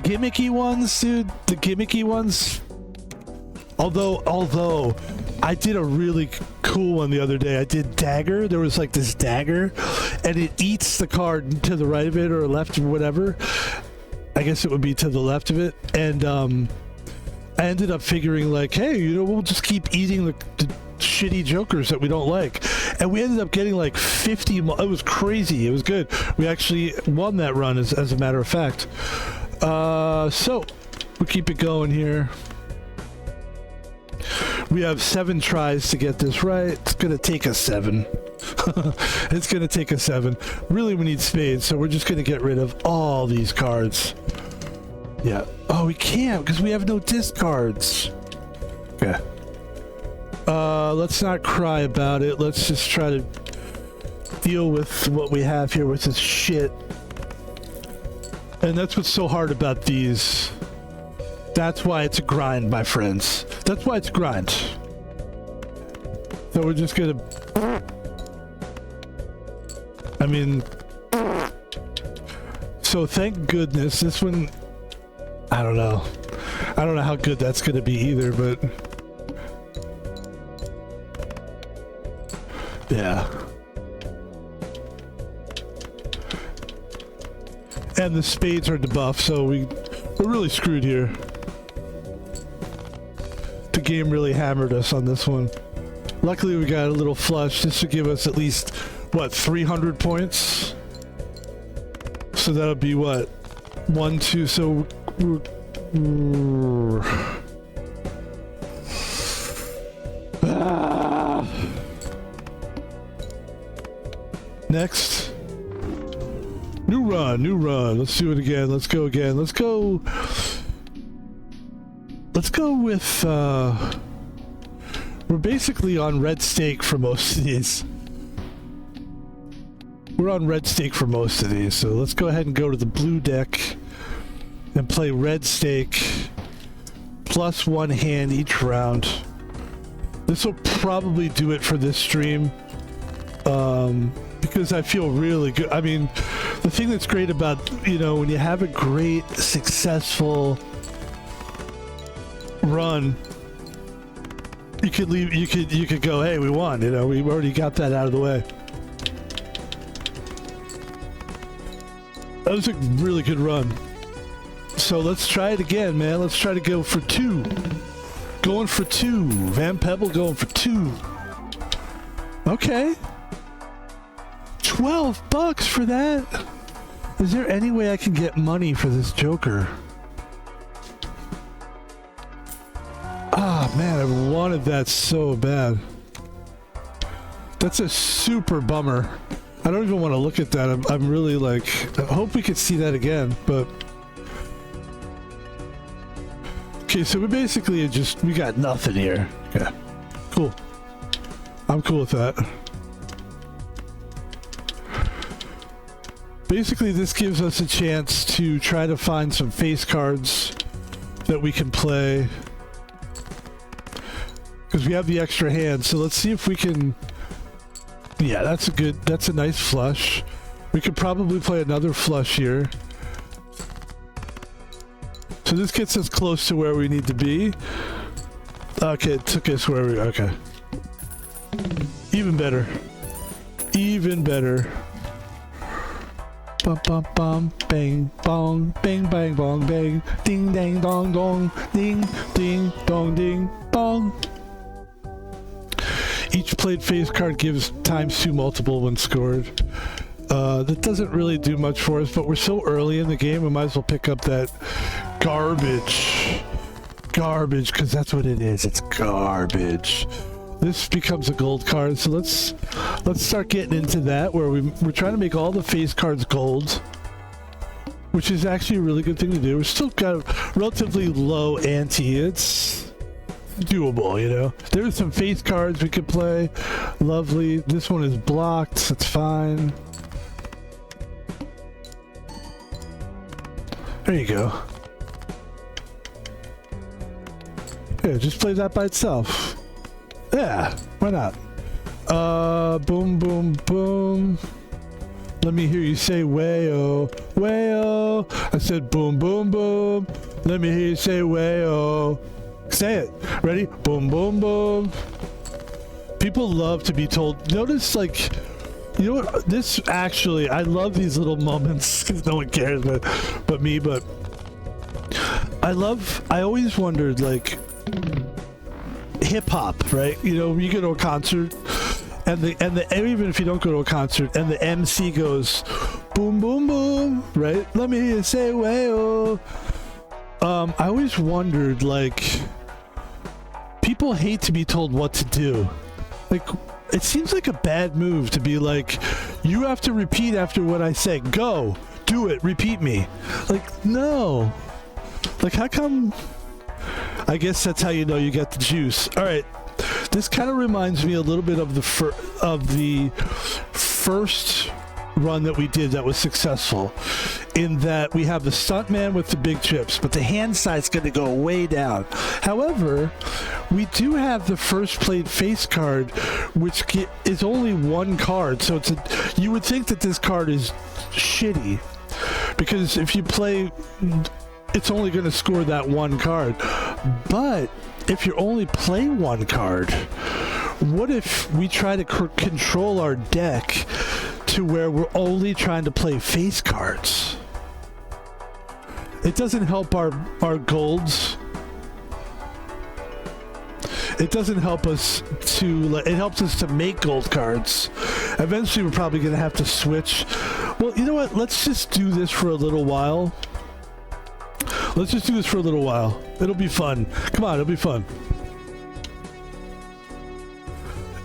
gimmicky ones, dude. The gimmicky ones. Although I did a really cool one the other day. I did dagger. There was like this dagger, and it eats the card to the right of it or left or whatever. I guess it would be to the left of it. And I ended up figuring like, hey, you know, we'll just keep eating the shitty jokers that we don't like. And we ended up getting like 50. It was crazy. It was good. We actually won that run as a matter of fact. So we'll keep it going here. We have 7 tries to get this right. It's going to take us 7. It's going to take us 7. Really, we need spades, so we're just going to get rid of all these cards. Yeah. Oh, we can't because we have no discards. Okay. Let's not cry about it. Let's just try to deal with what we have here with this shit. And that's what's so hard about these. That's why it's a grind, my friends. That's why it's a grind. So we're just gonna... I mean... So thank goodness this one... I don't know. I don't know how good that's gonna be either, but... Yeah. And the spades are debuffed, so we're really screwed here. The game really hammered us on this one. Luckily we got a little flush. This should give us at least, what, 300 points? So that'll be what? 1, 2, so... Next. New run, new run. Let's do it again. Let's go again. Let's go with, we're basically on red stake for most of these. We're on red stake for most of these, so let's go ahead and go to the blue deck and play red stake plus 1 hand each round. This will probably do it for this stream, because I feel really good. I mean, the thing that's great about, you know, when you have a great, successful run, you could leave, you could go, hey, we won, you know, we already got that out of the way. That was a really good run. So let's try it again, man. Let's try to go for 2. Going for 2. Van Pebble going for 2. Okay. $12 for that? Is there any way I can get money for this joker? Ah, man, I wanted that so bad. That's a super bummer. I don't even want to look at that. I'm really like, I hope we could see that again, but... Okay, so we basically just, we got nothing here. Okay, cool. I'm cool with that. Basically, this gives us a chance to try to find some face cards that we can play. Because we have the extra hand, so let's see if we can... Yeah, that's a nice flush. We could probably play another flush here. So this gets us close to where we need to be. Okay, it took us where we... Okay. Even better. Even better. Bum bum bum, bang bong, bang bang bong bang, ding dang dong dong, ding ding dong ding bong. Each played face card gives ×2 multiple when scored. That doesn't really do much for us, but we're so early in the game, we might as well pick up that garbage. Garbage, because that's what it is. It's garbage. This becomes a gold card, so let's start getting into that, where we're trying to make all the face cards gold, which is actually a really good thing to do. We've still got a relatively low ante. It's doable, you know. There's some face cards we could play. Lovely. This one is blocked. That's fine. There you go. Yeah, just play that by itself. Yeah, why not? Boom, boom, boom. Let me hear you say way-oh, way-oh. I said boom, boom, boom. Let me hear you say way-oh. Say it. Ready? Boom, boom, boom. People love to be told. Notice, like, you know what? This actually, I love these little moments because no one cares, but me. But I always wondered, like, hip hop, right? You know, you go to a concert, and even if you don't go to a concert, and the MC goes, boom, boom, boom, right? Let me hear you say, way-oh. I always wondered, like, people hate to be told what to do. Like, it seems like a bad move to be like, you have to repeat after what I say. Go, do it, repeat me. Like, no. Like, how come? I guess that's how you know you got the juice. All right, this kind of reminds me a little bit of the first run that we did that was successful, in that we have the stuntman with the big chips, but the hand side's going to go way down. However, we do have the first played face card, which is only one card, so you would think that this card is shitty, because if you play, it's only going to score that one card. But if you only play one card, what if we try to control our deck to where we're only trying to play face cards? It doesn't help our golds. It doesn't help us it helps us to make gold cards. Eventually we're probably going to have to switch. Well, you know what? Let's just do this for a little while. Let's just do this for a little while. It'll be fun. Come on, it'll be fun.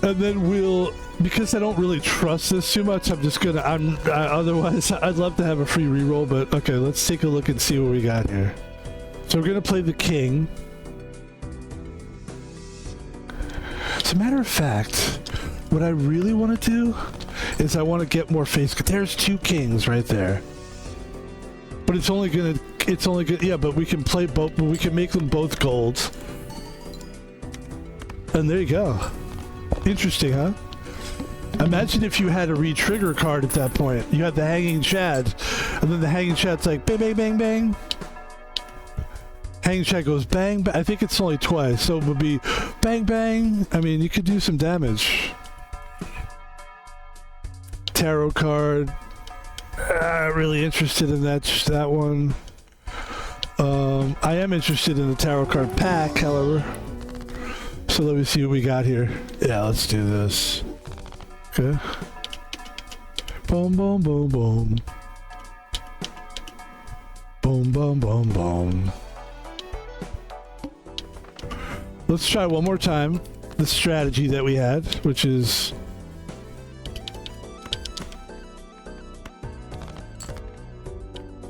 And then because I don't really trust this too much, I'm just gonna, otherwise I'd love to have a free reroll, but okay, let's take a look and see what we got here. So we're gonna play the king. As a matter of fact, what I really want to do is I want to get more face. There's two kings right there, but it's only gonna, yeah. But we can play both. But we can make them both golds, and there you go. Interesting, huh? Imagine if you had a re-trigger card at that point. You had the hanging chad, and then the hanging chad's like bang, bang, bang, bang. Hanging chad goes bang, bang. I think it's only twice, so it would be bang, bang. I mean, you could do some damage. Tarot card. Really interested in that one. I am interested in the tarot card pack, however. So let me see what we got here. Yeah, let's do this. Okay. Boom, boom, boom, boom. Boom, boom, boom, boom. Let's try one more time the strategy that we had, which is...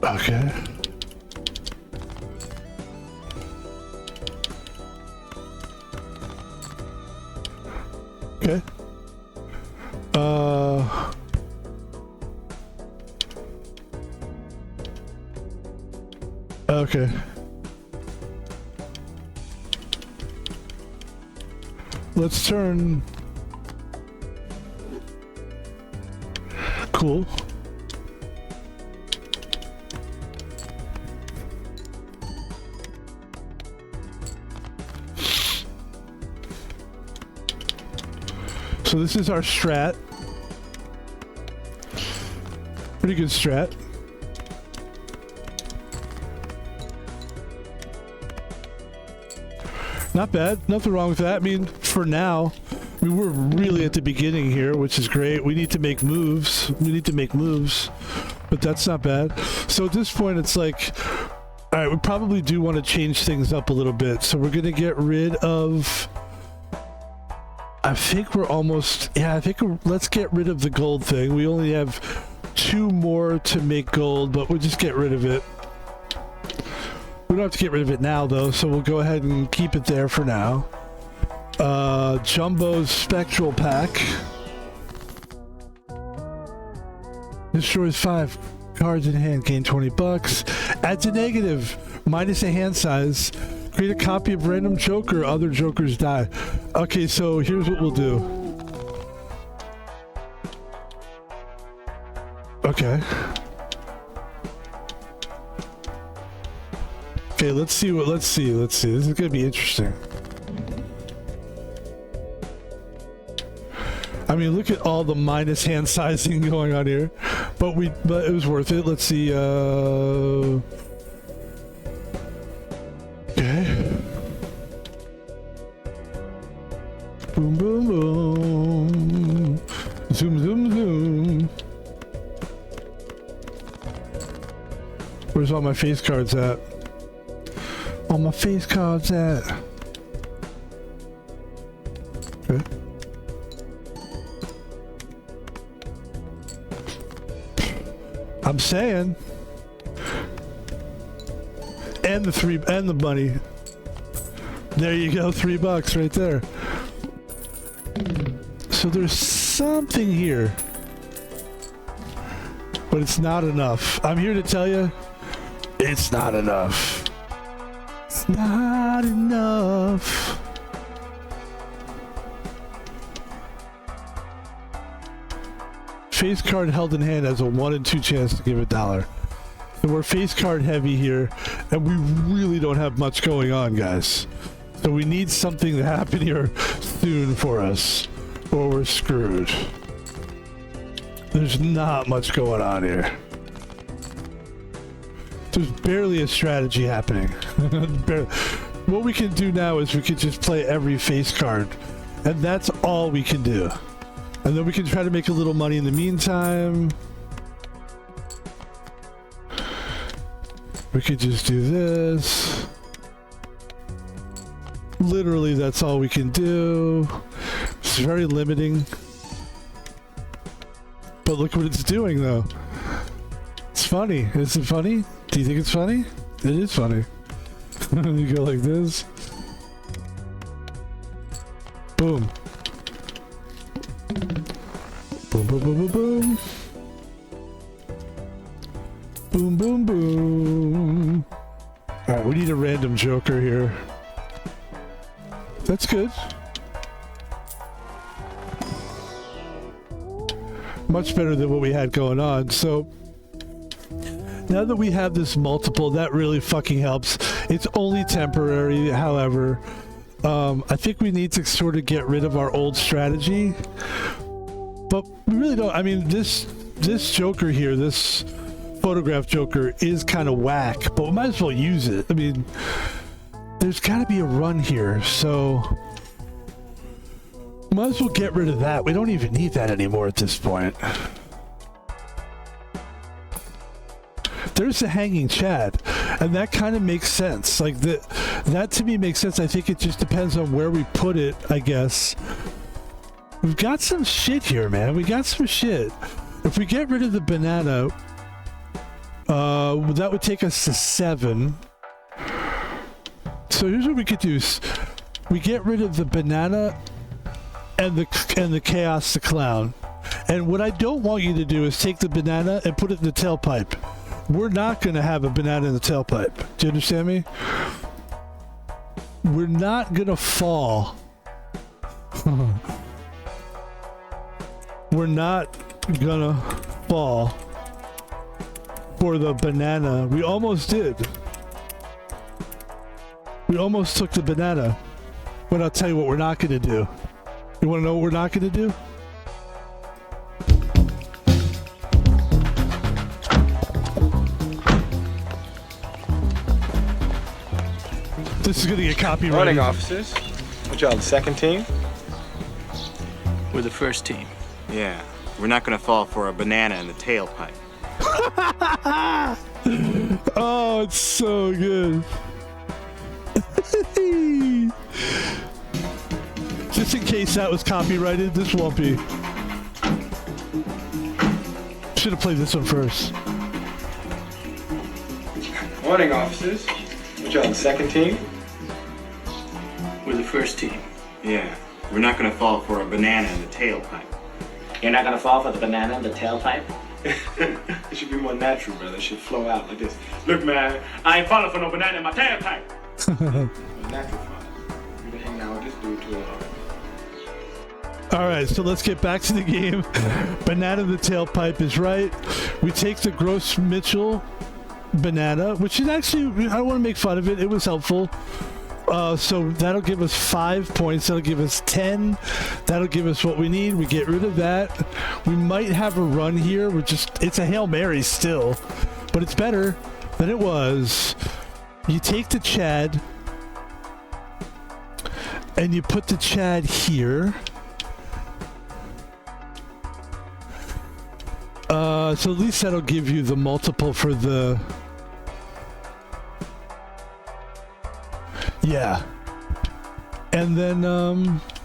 Okay. Okay. Okay. Let's turn. Cool. So this is our strat. Pretty good strat. Not bad. Nothing wrong with that. I mean, for now, we're really at the beginning here, which is great. We need to make moves. But that's not bad. So at this point, it's like, all right, we probably do want to change things up a little bit. So we're going to get rid of... I think we're almost... Yeah, let's get rid of the gold thing. We only have 2 more to make gold, but we'll just get rid of it. We don't have to get rid of it now, though, so we'll go ahead and keep it there for now. Jumbo's Spectral Pack. Destroys 5 cards in hand, gain $20. Adds a negative, minus a hand size. Create a copy of random joker, other jokers die. Okay, so here's what we'll do. Okay. Okay, let's see. This is gonna be interesting. I mean, look at all the minus hand sizing going on here, but it was worth it. Let's see. Okay. Boom, boom, boom. Zoom, zoom, zoom. Where's all my face cards at? All my face cards at? Okay. I'm saying. And the money. There you go, $3 right there. So there's something here. But it's not enough. I'm here to tell you, it's not enough. It's not enough. Face card held in hand has a 1 in 2 chance to give $1. So we're face card heavy here, and we really don't have much going on, guys. So we need something to happen here soon for us, or we're screwed. There's not much going on here. There's barely a strategy happening. What we can do now is we can just play every face card, and that's all we can do. And then we can try to make a little money in the meantime. We could just do this. Literally, that's all we can do. It's very limiting. But look what it's doing, though. It's funny. Is it funny? Do you think it's funny? It is funny. You go like this. Boom. Boom, boom, boom, boom, boom. Boom, boom, boom. Alright, we need a random joker here. That's good. Much better than what we had going on. So now that we have this multiple, that really fucking helps. It's only temporary, however. I think we need to sort of get rid of our old strategy. But we really don't. I mean, this joker here, this photograph joker is kind of whack, but we might as well use it. I mean, there's got to be a run here, so might as well get rid of that. We don't even need that anymore at this point. There's the hanging Chad, and that kind of makes sense. Like that to me makes sense. I think it just depends on where we put it, I guess. We've got some shit here, man. We got some shit. If we get rid of the banana, that would take us to 7. So here's what we could do. We get rid of the banana and the chaos the clown. And what I don't want you to do is take the banana and put it in the tailpipe. We're not going to have a banana in the tailpipe. Do you understand me? We're not going to fall. We're not gonna fall for the banana. We almost did. We almost took the banana. But I'll tell you what we're not gonna do. You wanna know what we're not gonna do? This is gonna get copyrighted. Morning, officers. What y'all, the second team? We're the first team. Yeah, we're not gonna fall for a banana in the tailpipe. Oh, it's so good. Just in case that was copyrighted, this won't be. Should have played this one first. Morning, officers. What y'all, the second team? We're the first team. Yeah, we're not gonna fall for a banana in the tailpipe. You're not gonna fall for the banana in the tailpipe? It should be more natural, brother. It should flow out like this. Look, man, I ain't falling for no banana in my tailpipe. Natural fun. You've been hanging out with this dude too long. All right, so let's get back to the game. Banana in the tailpipe is right. We take the Gross Mitchell banana, which is actually, I don't want to make fun of it. It was helpful. So that'll give us 5 points. That'll give us 10. That'll give us what we need. We get rid of that. We might have a run here. It's a Hail Mary still, but it's better than it was. You take the Chad and you put the Chad here. So at least that'll give you the multiple for the... Yeah. And then,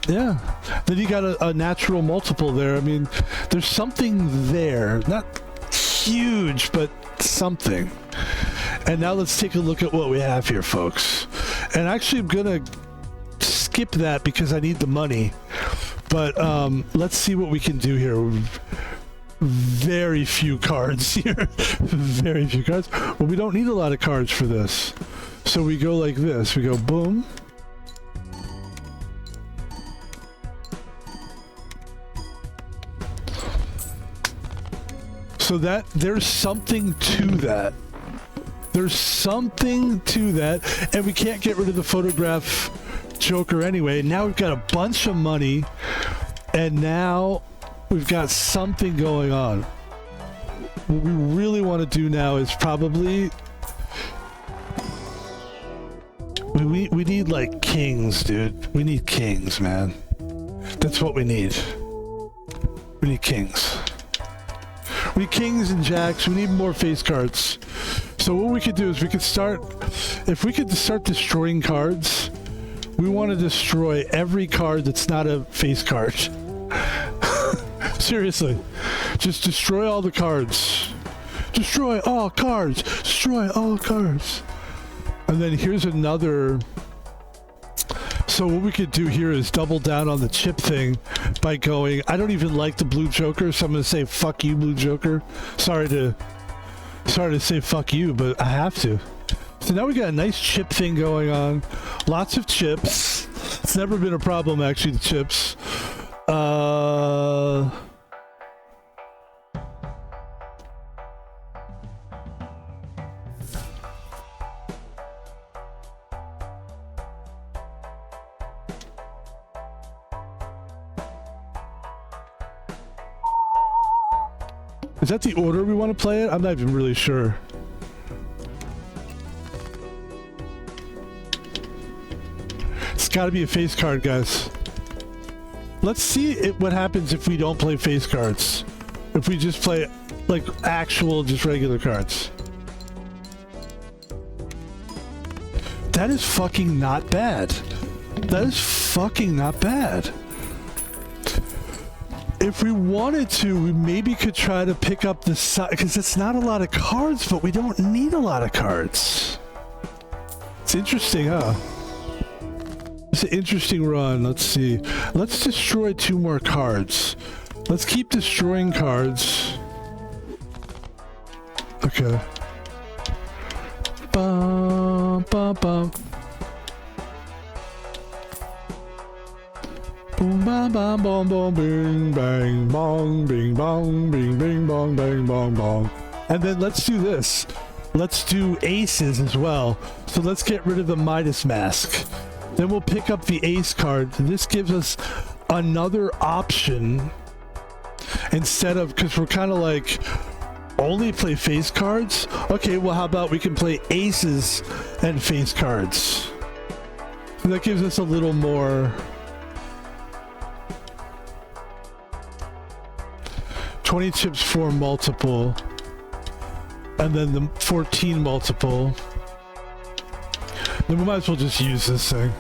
yeah. Then you got a natural multiple there. I mean, there's something there. Not huge, but something. And now let's take a look at what we have here, folks. And actually, I'm going to skip that because I need the money. But let's see what we can do here. Very few cards here. Very few cards. Well, we don't need a lot of cards for this. So we go like this. We go boom. So that there's something to that. There's something to that. And we can't get rid of the photograph Joker anyway. Now we've got a bunch of money. And now we've got something going on. What we really want to do now is probably... We need like kings, dude. We need kings, man. That's what we need. We need kings. We need kings and jacks. We need more face cards. So what we could do is we could start... If we could start destroying cards, we want to destroy every card that's not a face card. Seriously. Just destroy all the cards. Destroy all cards. Destroy all cards. And then here's another... So what we could do here is double down on the chip thing by going... I don't even like the blue Joker, so I'm going to say fuck you, blue Joker. Sorry to say fuck you, but I have to. So now we got a nice chip thing going on. Lots of chips. It's never been a problem, actually, the chips. Is that the order we want to play it? I'm not even really sure. It's got to be a face card, guys. Let's see what happens if we don't play face cards. If we just play, like, actual, just regular cards. That is fucking not bad. That is fucking not bad. If we wanted to, we maybe could try to pick up the side, because it's not a lot of cards, but we don't need a lot of cards. It's interesting, huh? It's an interesting run. Let's see. Let's destroy 2 more cards. Let's keep destroying cards. Okay. Bum, bum, bum. Boom, bam, bam, bom, bom, bing, bang, bong, bing, bong, bing, bing, bong, bang, bong, bong. And then let's do this. Let's do aces as well. So let's get rid of the Midas mask. Then we'll pick up the ace card. This gives us another option instead of, because we're kind of like, only play face cards? Okay, well, how about we can play aces and face cards? So that gives us a little more... 20 chips for multiple, and then the 14 multiple. Then we might as well just use this thing.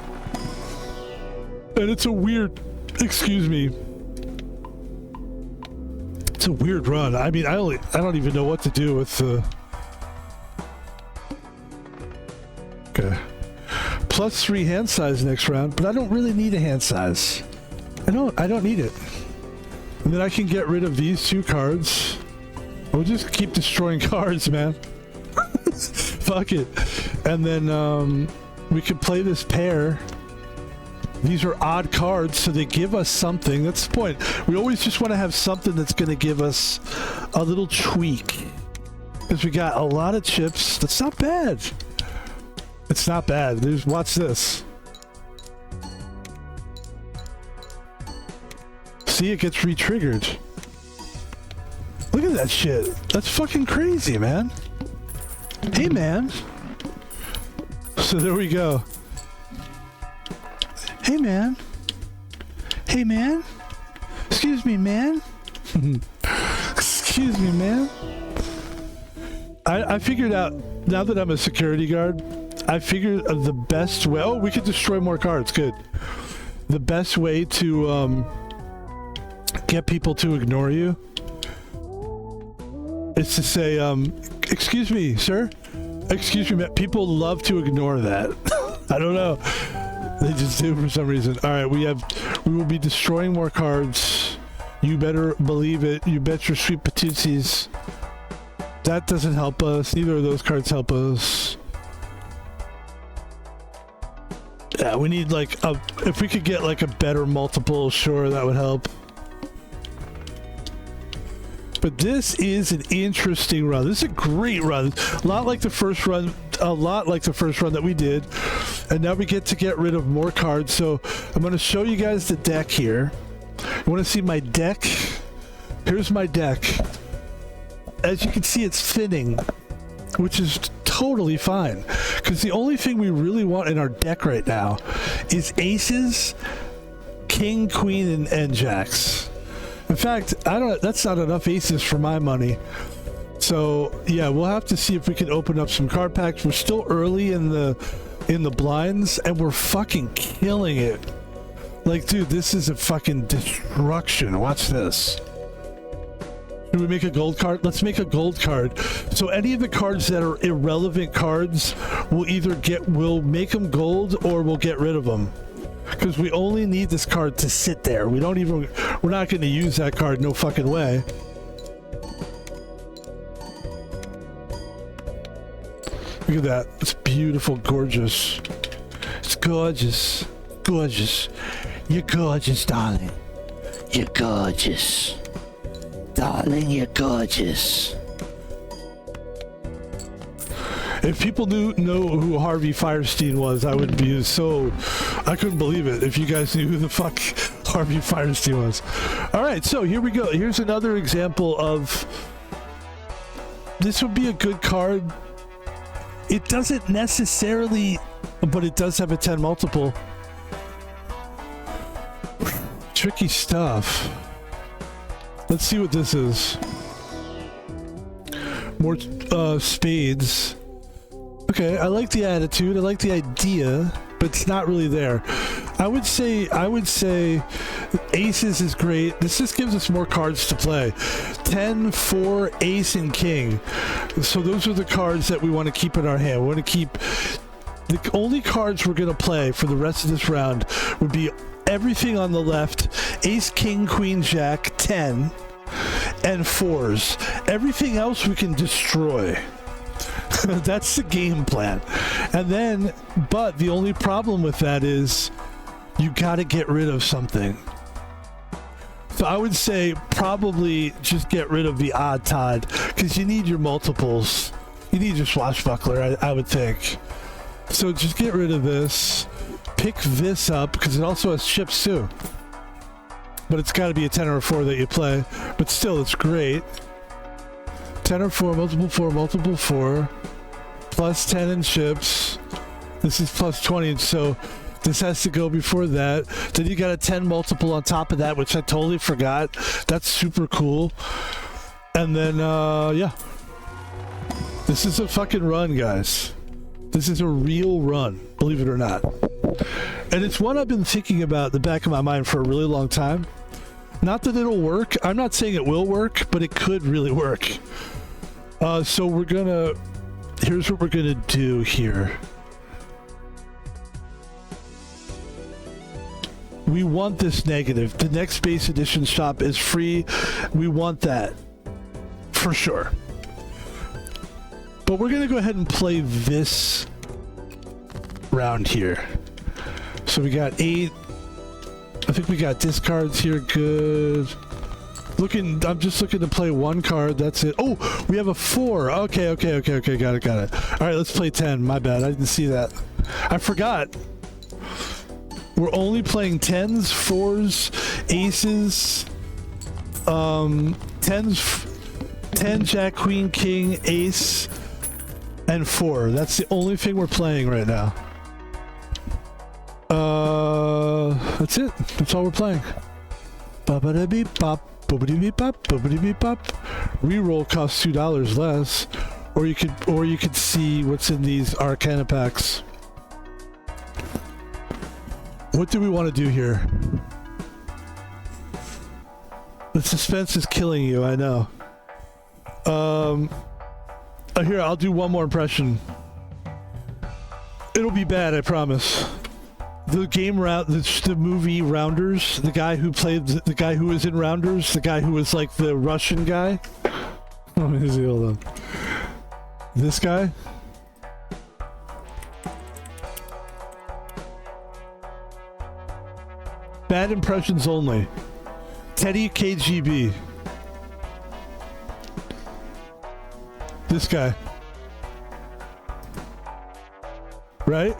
And it's a weird, excuse me. It's a weird run. I mean, I don't even know what to do with the... Okay. +3 hand size next round, but I don't really need a hand size. I don't need it. And then I can get rid of these 2 cards. We'll just keep destroying cards, man. Fuck it. And then we could play this pair. These are odd cards, so they give us something. That's the point. We always just want to have something that's going to give us a little tweak. Because we got a lot of chips. That's not bad. It's not bad. Watch this. See, it gets re-triggered. Look at that shit. That's fucking crazy, man. Hey, man. So there we go. Hey, man. Hey, man. Excuse me, man. Excuse me, man. I figured out, now that I'm a security guard, I figured the best way... Oh, we could destroy more cards. Good. The best way to get people to ignore you is to say, excuse me, sir. Excuse me, man. People love to ignore that. I don't know. They just do for some reason. All right, we will be destroying more cards. You better believe it. You bet your sweet patootsies. That doesn't help us. Neither of those cards help us. Yeah, we need like a... If we could get like a better multiple, sure, that would help. But this is an interesting run. This is a great run. A lot like the first run. A lot like the first run that we did. And now we get to get rid of more cards. So I'm going to show you guys the deck here. You want to see my deck? Here's my deck. As you can see, it's thinning, which is totally fine. Because the only thing we really want in our deck right now is aces, king, queen, and jacks. In fact, that's not enough aces for my money. So yeah, we'll have to see if we can open up some card packs. We're still early in the blinds, and we're fucking killing it. Like, dude, this is a fucking destruction. Watch this. Should we make a gold card? Let's make a gold card. So any of the cards that are irrelevant cards, we'll make them gold, or we'll get rid of them. Because we only need this card to sit there. We're not going to use that card, no fucking way. Look at that. It's beautiful, gorgeous. It's gorgeous. Gorgeous. You're gorgeous, darling. You're gorgeous. Darling, you're gorgeous. If people know who Harvey Fierstein was, I would be so... I couldn't believe it if you guys knew who the fuck Harvey Fierstein was. Alright, so here we go. Here's another example of... This would be a good card. It doesn't necessarily... But it does have a 10 multiple. Tricky stuff. Let's see what this is. More spades. Okay, I like the attitude. I like the idea, but it's not really there. I would say aces is great. This just gives us more cards to play. 10, 4, ace, and king. So those are the cards that we want to keep in our hand. We want to keep... The only cards we're going to play for the rest of this round would be everything on the left. Ace, king, queen, jack, 10, and 4s. Everything else we can destroy. That's the game plan. And then, but the only problem with that is you got to get rid of something. So I would say probably just get rid of the odd Todd, because you need your multiples. You need your swashbuckler, I would think. So just get rid of this. Pick this up, because it also has chips too. But it's got to be a 10 or a 4 that you play. But still, it's great. 10 or 4, multiple 4. Plus 10 in chips. This is plus 20, so this has to go before that. Then you got a 10 multiple on top of that, which I totally forgot. That's super cool. And then, yeah. This is a fucking run, guys. This is a real run, believe it or not. And it's one I've been thinking about in the back of my mind for a really long time. Not that it'll work. I'm not saying it will work, but it could really work. So we're gonna... Here's what we're gonna do here. We want this negative. The next base edition shop is free. We want that. For sure. But we're gonna go ahead and play this round here. So we got 8. I think we got discards here. Good. I'm just looking to play 1 card. That's it. Oh, we have a 4. Okay. Got it. All right, let's play 10. My bad. I didn't see that. I forgot. We're only playing 10s, 4s, aces, 10, jack, queen, king, ace, and 4. That's the only thing we're playing right now. That's it. That's all we're playing. Ba-ba-da-beep-bop, boobity-beep-bop, boobity-beep-bop. Reroll costs $2 less, or you could see what's in these Arcana packs. What do we want to do here? The suspense is killing you, I know. Here, I'll do one more impression. It'll be bad, I promise. The movie Rounders, the guy who played, the guy who was in Rounders, the guy who was like the Russian guy. Let me see, hold on. This guy? Bad impressions only. Teddy KGB. This guy. Right?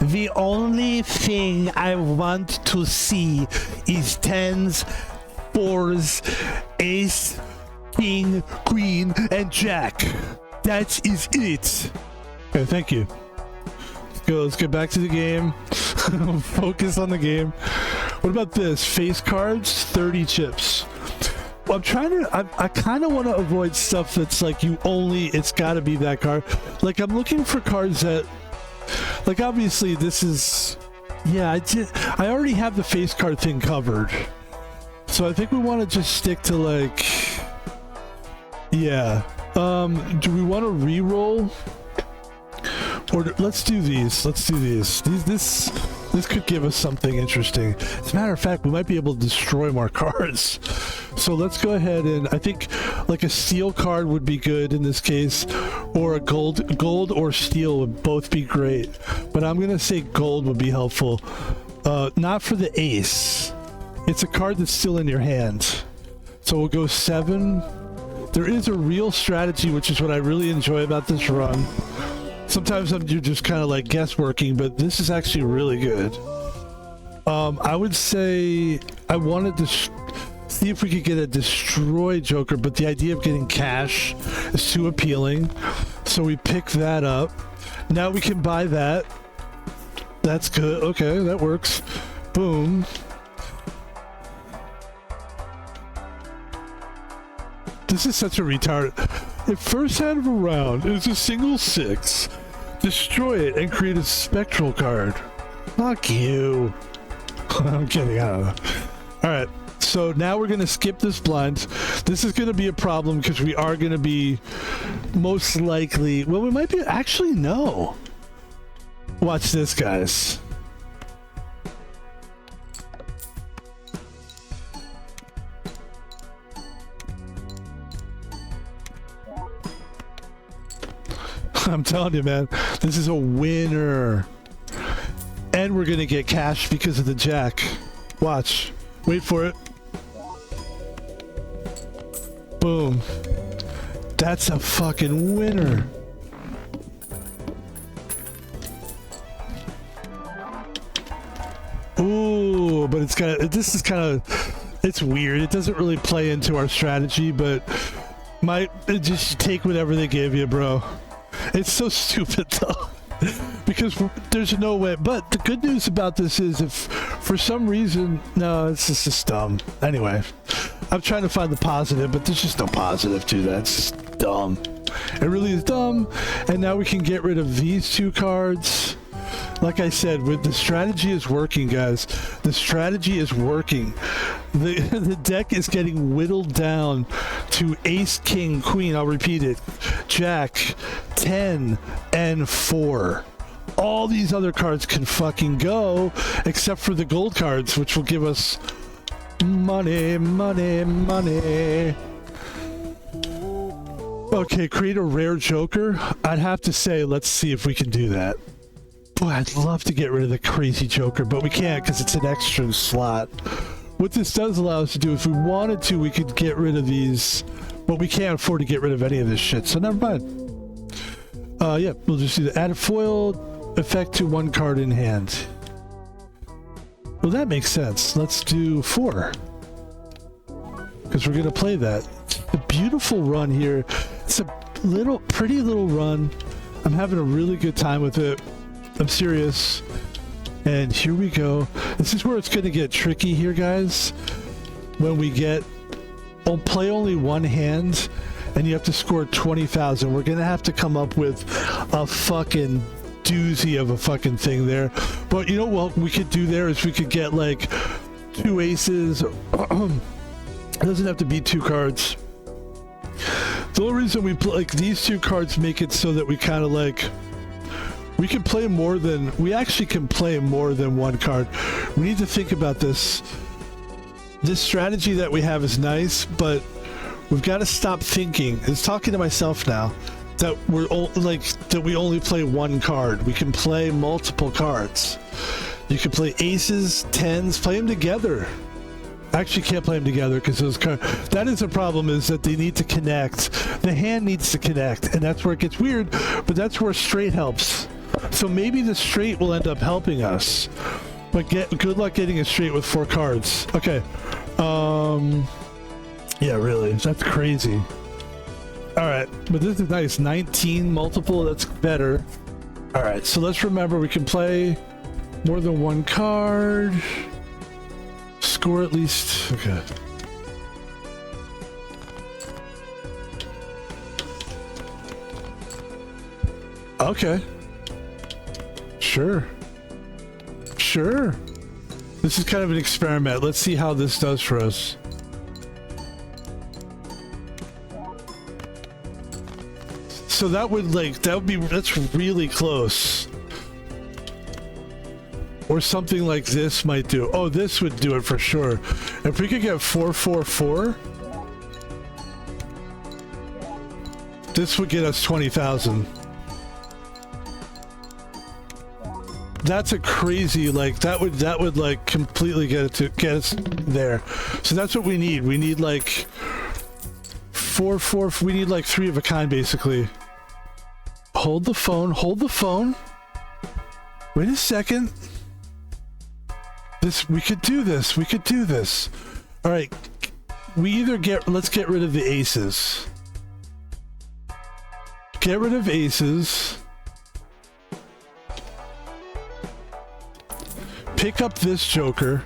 The only thing I want to see is 10s, 4s, ace, king, queen, and jack. That is it. Okay, thank you. Let's get back to the game. Focus on the game. What about this? Face cards, 30 chips. Well, I kind of want to avoid stuff that's like it's got to be that card. Like, I'm looking for cards that, like, obviously this is, yeah, I already have the face card thing covered. So I think we want to just stick to, like, yeah. Do we want to re-roll? Or let's do these. This could give us something interesting. As a matter of fact, we might be able to destroy more cards. So let's go ahead and I think like a steel card would be good in this case, or a gold or steel would both be great. But I'm gonna say gold would be helpful. Not for the ace. It's a card that's still in your hand. So we'll go 7. There is a real strategy, which is what I really enjoy about this run. Sometimes you're just kind of like guessworking, but this is actually really good. I would say I wanted to see if we could get a destroy joker, but the idea of getting cash is too appealing. So we pick that up. Now we can buy that. That's good. Okay, that works. Boom. This is such a retard. If first hand of a round is a single 6, destroy it and create a spectral card. Fuck you. I'm kidding, I don't know. Alright, so now we're going to skip this blind. This is going to be a problem because we are going to be most likely... Well, we might be... Actually, no. Watch this, guys. I'm telling you, man, this is a winner. And we're gonna get cash because of the jack. Watch. Wait for it. Boom. That's a fucking winner. Ooh, but this is kind of, it's weird. It doesn't really play into our strategy, but just take whatever they give you, bro. It's so stupid though, because there's no way. But the good news about this is, if for some reason, no, it's just dumb. Anyway, I'm trying to find the positive, but there's just no positive to that. It's just dumb. It really is dumb. And now we can get rid of these 2 cards. Like I said, the strategy is working, guys. The strategy is working. The deck is getting whittled down to ace, king, queen. I'll repeat it. Jack, 10, and 4. All these other cards can fucking go, except for the gold cards, which will give us money, money, money. Okay, create a rare joker. I'd have to say, let's see if we can do that. Boy, I'd love to get rid of the crazy joker, but we can't because it's an extra slot. What this does allow us to do, if we wanted to, we could get rid of these, but we can't afford to get rid of any of this shit, so never mind. Yeah, we'll just do the add a foil effect to one card in hand. Well, that makes sense. Let's do 4. Because we're going to play that. A beautiful run here. It's a pretty little run. I'm having a really good time with it. I'm serious. And here we go. This is where it's going to get tricky here, guys. When we play only one hand, and you have to score 20,000. We're going to have to come up with a fucking doozy of a fucking thing there. But you know what we could do there is we could get like 2 aces. It doesn't have to be 2 cards. The only reason we play like these 2 cards make it so that we kind of like we can play more than one card. We need to think about this. This strategy that we have is nice, but we've got to stop thinking. It's talking to myself now that we only play one card. We can play multiple cards. You can play aces, 10s, play them together. Actually can't play them together because those cards, that is a problem, is that they need to connect. The hand needs to connect, and that's where it gets weird, but that's where straight helps. So maybe the straight will end up helping us, but good luck getting a straight with 4 cards. Okay. Yeah, really, that's crazy. All right, but this is nice. 19 multiple, that's better. All right, so let's remember we can play more than one card. Score at least, okay. Okay. Sure. This is kind of an experiment. Let's see how this does for us. So that's really close. Or something like this might do. Oh, this would do it for sure. If we could get 444, this would get us 20,000. That's a crazy, like that would like completely get us there. So that's what we need. We need like 4. We need like 3 of a kind basically. Hold the phone. Wait a second. We could do this. All right. Let's get rid of the aces. Get rid of aces. Pick up this joker.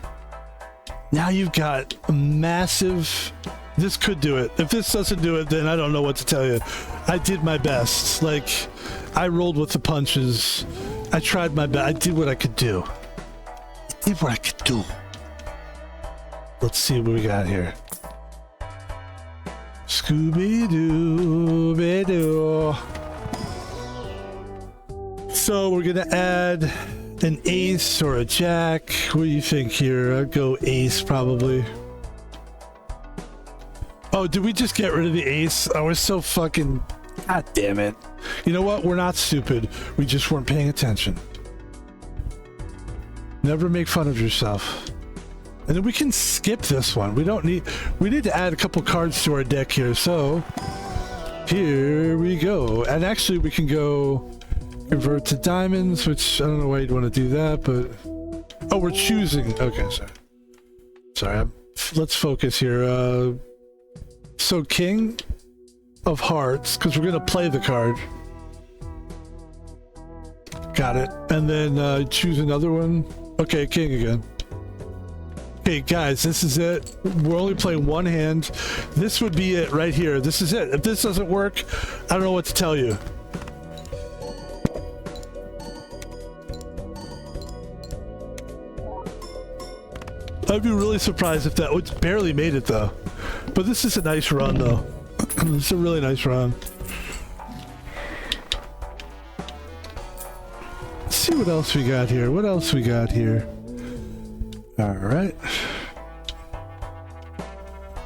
Now you've got a massive... This could do it. If this doesn't do it, then I don't know what to tell you. I did my best. Like, I rolled with the punches. I tried my best. I did what I could do. Let's see what we got here. Scooby-Doo. So we're going to add an ace or a jack. What do you think here? I'd go ace probably. Oh, did we just get rid of the ace? I was so fucking... God damn it. You know what? We're not stupid. We just weren't paying attention. Never make fun of yourself. And then we can skip this one. We need to add a couple cards to our deck here. So here we go. And actually we can go convert to diamonds, which I don't know why you'd want to do that, but... Oh, we're choosing. Okay, sorry. Let's focus here. So king of hearts, because we're going to play the card. Got it. And then choose another one. Okay, king again. Okay, guys, this is it. We're only playing one hand. This would be it right here. This is it. If this doesn't work, I don't know what to tell you. I'd be really surprised if that would barely made it though. But this is a nice run though. This is a really nice run. Let's see what else we got here. All right.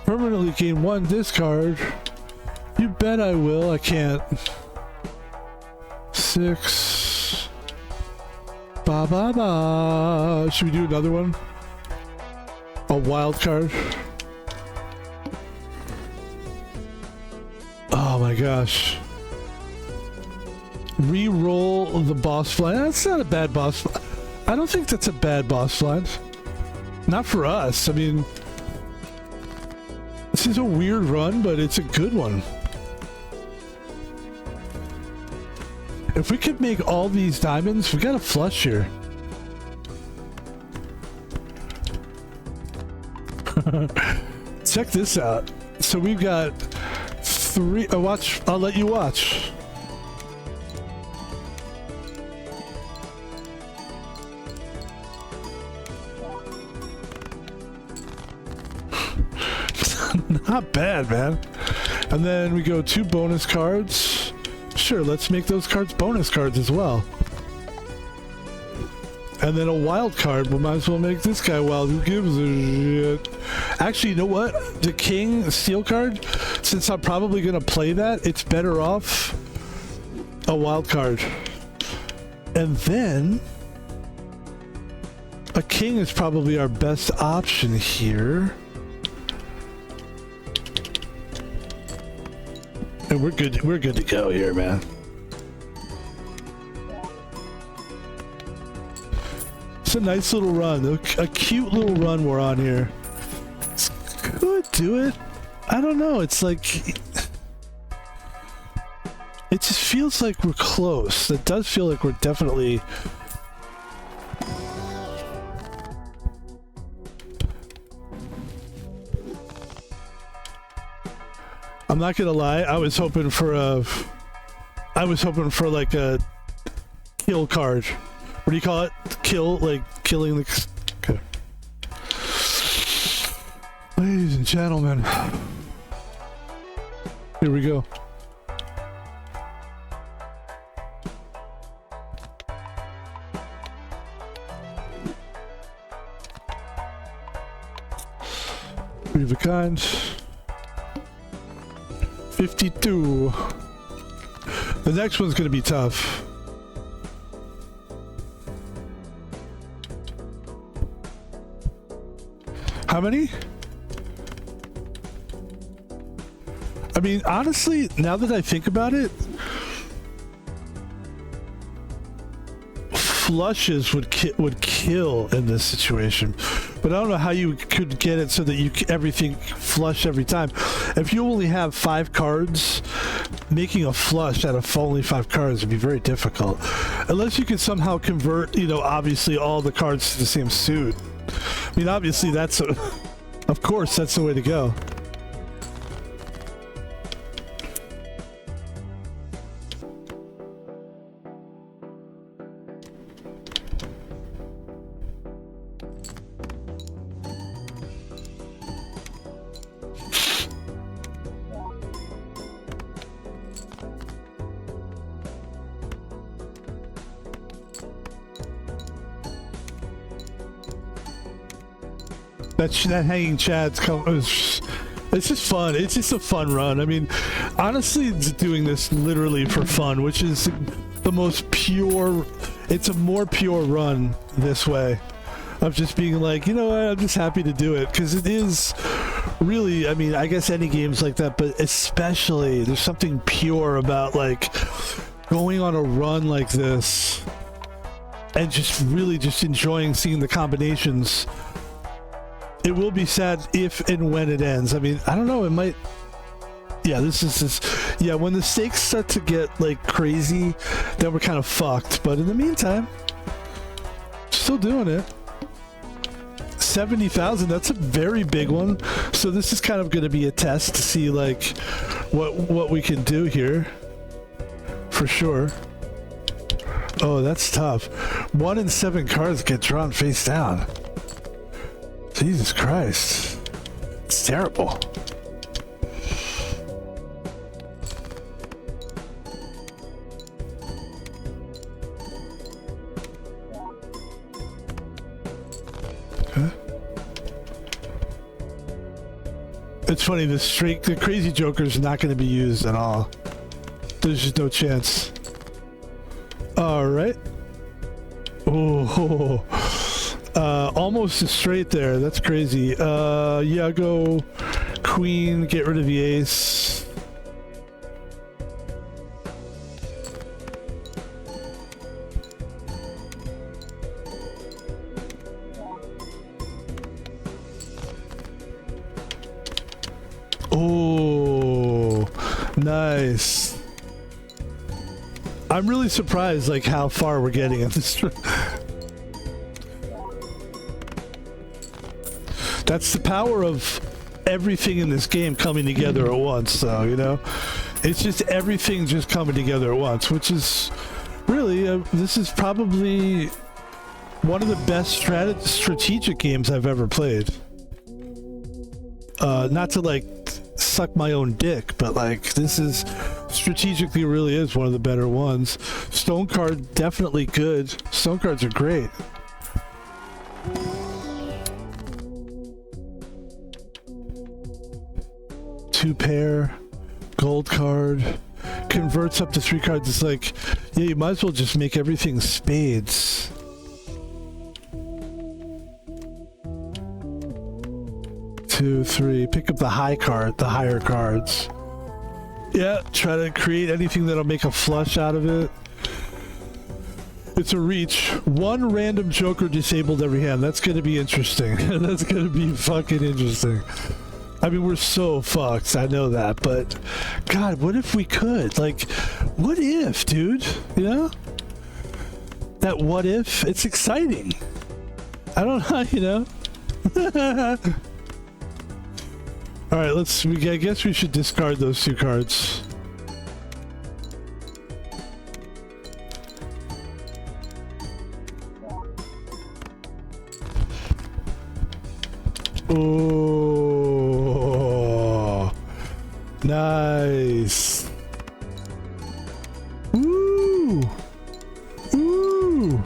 Permanently gain 1 discard. You bet I will. I can't. 6. Ba ba ba. Should we do another one? A wild card. Oh my gosh. Re-roll the boss blind. That's not a bad boss. I don't think that's a bad boss blind. Not for us. I mean, this is a weird run, but it's a good one. If we could make all these diamonds, we got a flush here. Check this out. So we've got 3. Oh, watch. I'll let you watch. Not bad, man. And then we go 2 bonus cards. Sure, let's make those cards bonus cards as well. And then a wild card. We might as well make this guy wild. Who gives a shit? Actually, you know what? The king steel card, since I'm probably going to play that, it's better off a wild card. And then a king is probably our best option here. And we're good to go here, man. It's a nice little run, a cute little run we're on here. Could do it. I don't know. It's like it just feels like we're close. It does feel like we're definitely. I'm not gonna lie, I was hoping for like a kill card. What do you call it? Kill, like killing the. Okay. Ladies and gentlemen, here we go. Three of a kind. 52. The next one's gonna be tough. How many? I mean, honestly, now that I think about it, flushes would kill in this situation. But I don't know how you could get it so that everything flush every time. If you only have 5 cards, making a flush out of only 5 cards would be very difficult. Unless you could somehow convert, obviously all the cards to the same suit. I mean, obviously of course, that's the way to go. That hanging Chad's it's just fun. It's just a fun run. I mean, honestly, doing this literally for fun, which is the most pure. It's a more pure run this way of just being like, you know what, I'm just happy to do it because it is really. I mean, I guess any games like that, but especially there's something pure about like going on a run like this and just really just enjoying seeing the combinations. It will be sad if and when it ends. I mean, I don't know. It might. Yeah, Yeah, when the stakes start to get like crazy, then we're kind of fucked. But in the meantime, still doing it. 70,000. That's a very big one. So this is kind of going to be a test to see like what we can do here, for sure. Oh, that's tough. 1 in 7 cards get drawn face down. Jesus Christ. It's terrible. Okay. It's funny, the crazy joker is not going to be used at all. There's just no chance. All right. Oh. Almost a straight there. That's crazy. Yeah, go queen, get rid of the ace. Nice. I'm really surprised, like, how far we're getting at this. That's the power of everything in this game coming together at once, so, you know? It's just everything just coming together at once, which is really, this is probably one of the best strategic games I've ever played. Not to, like, suck my own dick, but, like, this is strategically really is one of the better ones. Stone card, definitely good. Stone cards are great. Two pair, gold card, converts up to 3 cards. It's like, yeah, you might as well just make everything spades. Two, three, pick up the higher cards. Yeah, try to create anything that'll make a flush out of it. It's a reach. One random joker disabled every hand. That's gonna be interesting. That's gonna be fucking interesting. I mean, we're so fucked, I know that, but God, what if we could? Like, what if, dude? You know? That what if? It's exciting. I don't know, you know? Alright, I guess we should discard those 2 cards. Oh, nice. Ooh. Ooh.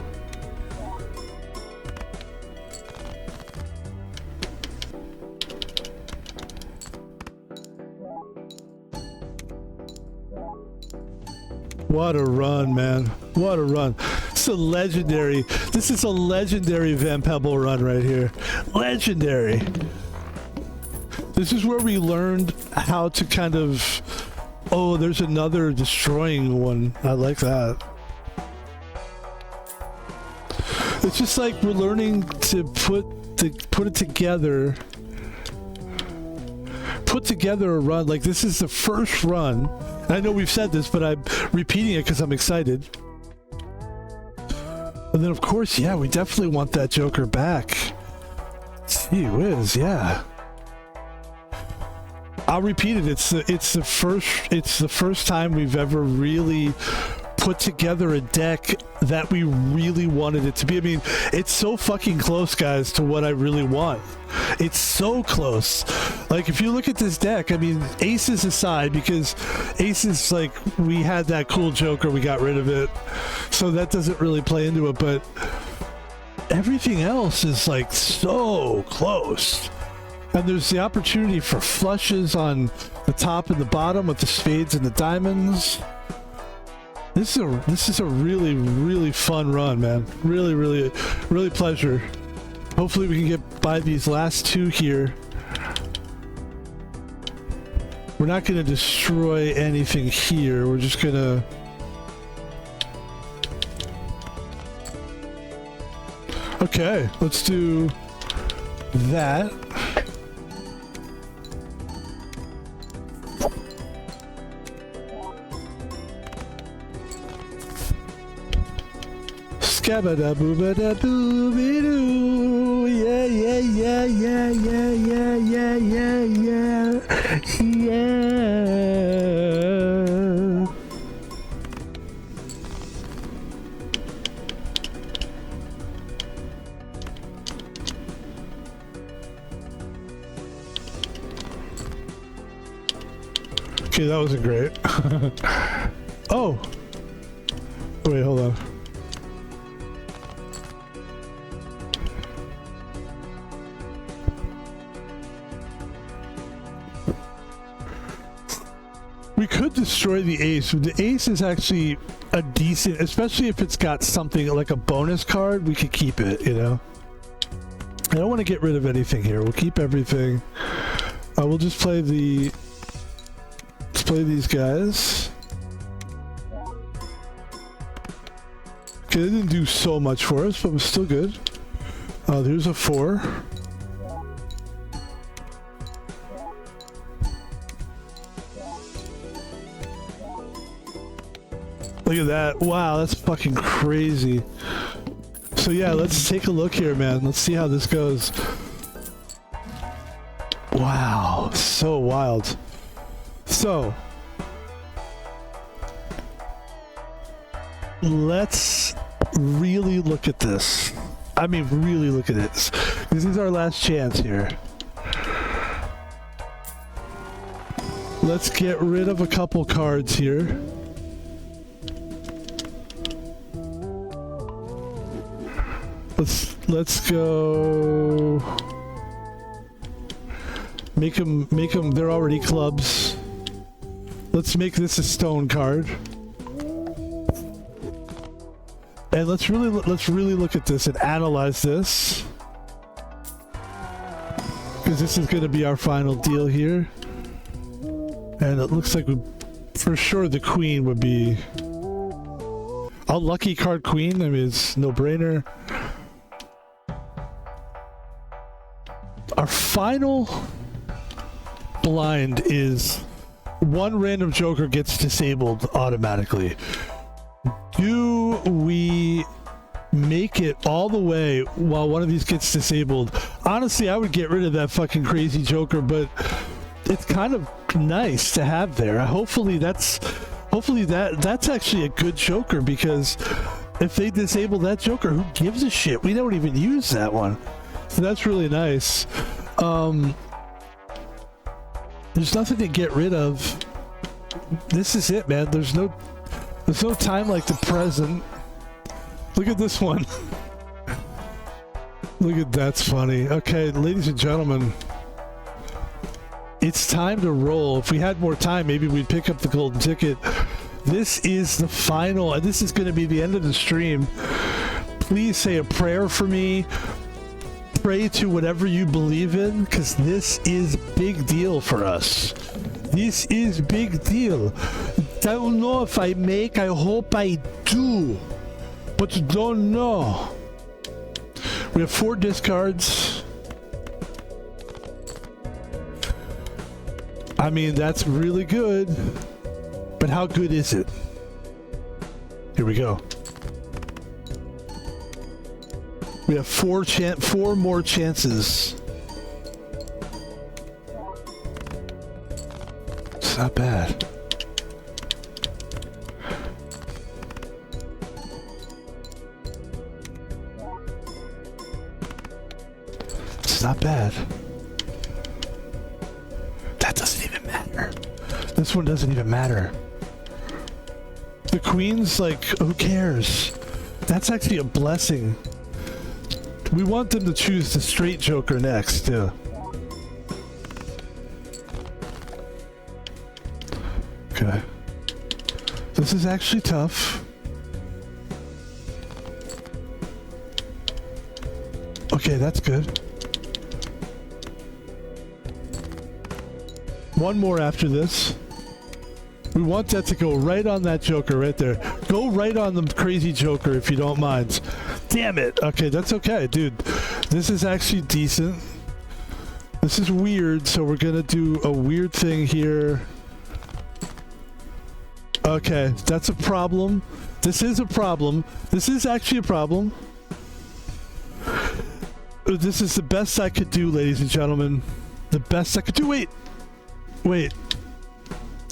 What a run, man. What a run. This is a legendary Van Pebble run right here. Legendary. This is where we learned how to kind of... Oh, there's another destroying one. I like that. It's just like we're learning to put it together. Put together a run. Like, this is the first run. I know we've said this, but I'm repeating it because I'm excited. And then, of course, yeah, we definitely want that Joker back. Gee whiz, yeah. I'll repeat it. It's the first time we've ever really put together a deck that we really wanted it to be. I mean, it's so fucking close, guys, to what I really want. It's so close. Like, if you look at this deck, I mean, aces aside, because aces, like, we had that cool Joker, we got rid of it, so that doesn't really play into it, but everything else is, like, so close. And there's the opportunity for flushes on the top and the bottom with the spades and the diamonds. This is a really, really fun run, man. Really, really, really pleasure. Hopefully we can get by these last 2 here. We're not going to destroy anything here. We're just going to... Okay, let's do that. Scabba-da-boo-ba-da-boo-be-doo. Yeah, yeah, yeah, yeah, yeah, yeah, yeah, yeah, yeah, yeah. Okay, that wasn't great. Oh! Wait, hold on. We could destroy the ace. The ace is actually a decent, especially if it's got something like a bonus card, we could keep it, you know? I don't want to get rid of anything here. We'll keep everything. We'll just play the... Let's play these guys. Okay, they didn't do so much for us, but it was still good. There's a 4. Look at that. Wow, that's fucking crazy. So yeah, let's take a look here, man. Let's see how this goes. Wow, so wild. So, let's really look at this. I mean, really look at this. This is our last chance here. Let's get rid of a couple cards here. Let's go. Make them. They're already clubs. Let's make this a stone card. And let's really look at this and analyze this, because this is going to be our final deal here. And it looks like for sure the queen would be a lucky card. Queen, I mean, it's no brainer. Our final blind is one random joker gets disabled automatically. Do we make it all the way while one of these gets disabled? Honestly, I would get rid of that fucking crazy joker, but it's kind of nice to have there. Hopefully that's actually a good joker, because if they disable that joker, who gives a shit? We don't even use that one. So that's really nice. There's nothing to get rid of. This is it, man. There's no time like the present. Look at this one. Look at that's funny. Okay, ladies and gentlemen, it's time to roll. If we had more time, maybe we'd pick up the golden ticket. This is the final, and this is going to be the end of the stream. Please say a prayer for me. Pray to whatever you believe in, because this is big deal for us. This is big deal. Don't know if I make, I hope I do, but don't know. We have 4 discards. I mean, that's really good, but how good is it? Here we go. We have 4 more chances. It's not bad. It's not bad. That doesn't even matter. This one doesn't even matter. The queen's like, who cares? That's actually a blessing. We want them to choose the straight joker next, too. Okay. This is actually tough. Okay, that's good. One more after this. We want that to go right on that joker right there. Go right on the crazy joker if you don't mind. Damn it. Okay, that's okay, dude. This is actually decent. This is weird, so we're gonna do a weird thing here. Okay, that's a problem. This is a problem. This is actually a problem. This is the best I could do, ladies and gentlemen. The best I could do. Wait.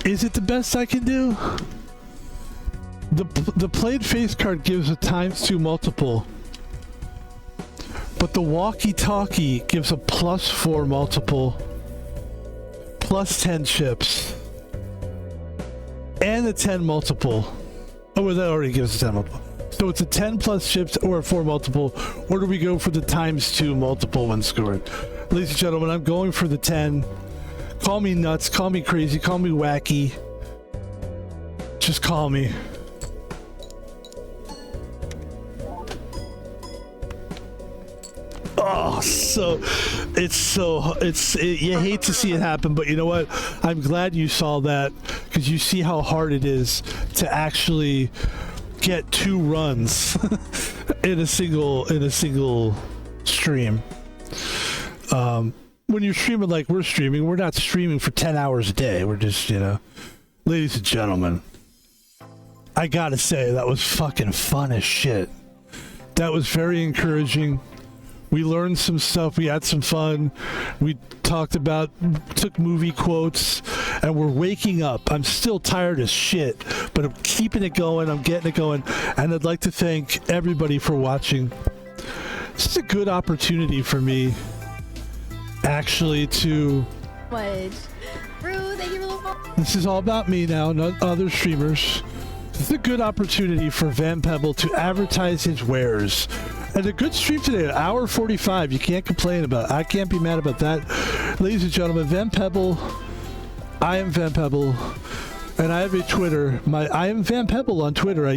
Is it the best I can do? The played face card gives a ×2 multiple, but the walkie-talkie gives a +4 multiple, +10 chips, and a 10 multiple. Oh, well, that already gives a 10 multiple. So it's a 10 plus chips or a 4 multiple, or do we go for the ×2 multiple when scored? Ladies and gentlemen, I'm going for the 10. Call me nuts, call me crazy, call me wacky. Just call me. Oh, you hate to see it happen, but you know what? I'm glad you saw that, because you see how hard it is to actually get 2 runs in a single stream. When you're streaming like we're streaming, we're not streaming for 10 hours a day. We're just, ladies and gentlemen, I gotta say, that was fucking fun as shit. That was very encouraging. We learned some stuff. We had some fun. We took movie quotes, and we're waking up. I'm still tired as shit, but I'm keeping it going. I'm getting it going. And I'd like to thank everybody for watching. This is a good opportunity for me, actually, to... What? Rue, thank you for the follow. This is all about me now, not other streamers. This is a good opportunity for Van Pebble to advertise his wares. And a good stream today, an hour 45. You can't complain about it. I can't be mad about that. Ladies and gentlemen, Van Pebble. I am Van Pebble. And I have a Twitter. I am Van Pebble on Twitter. I'm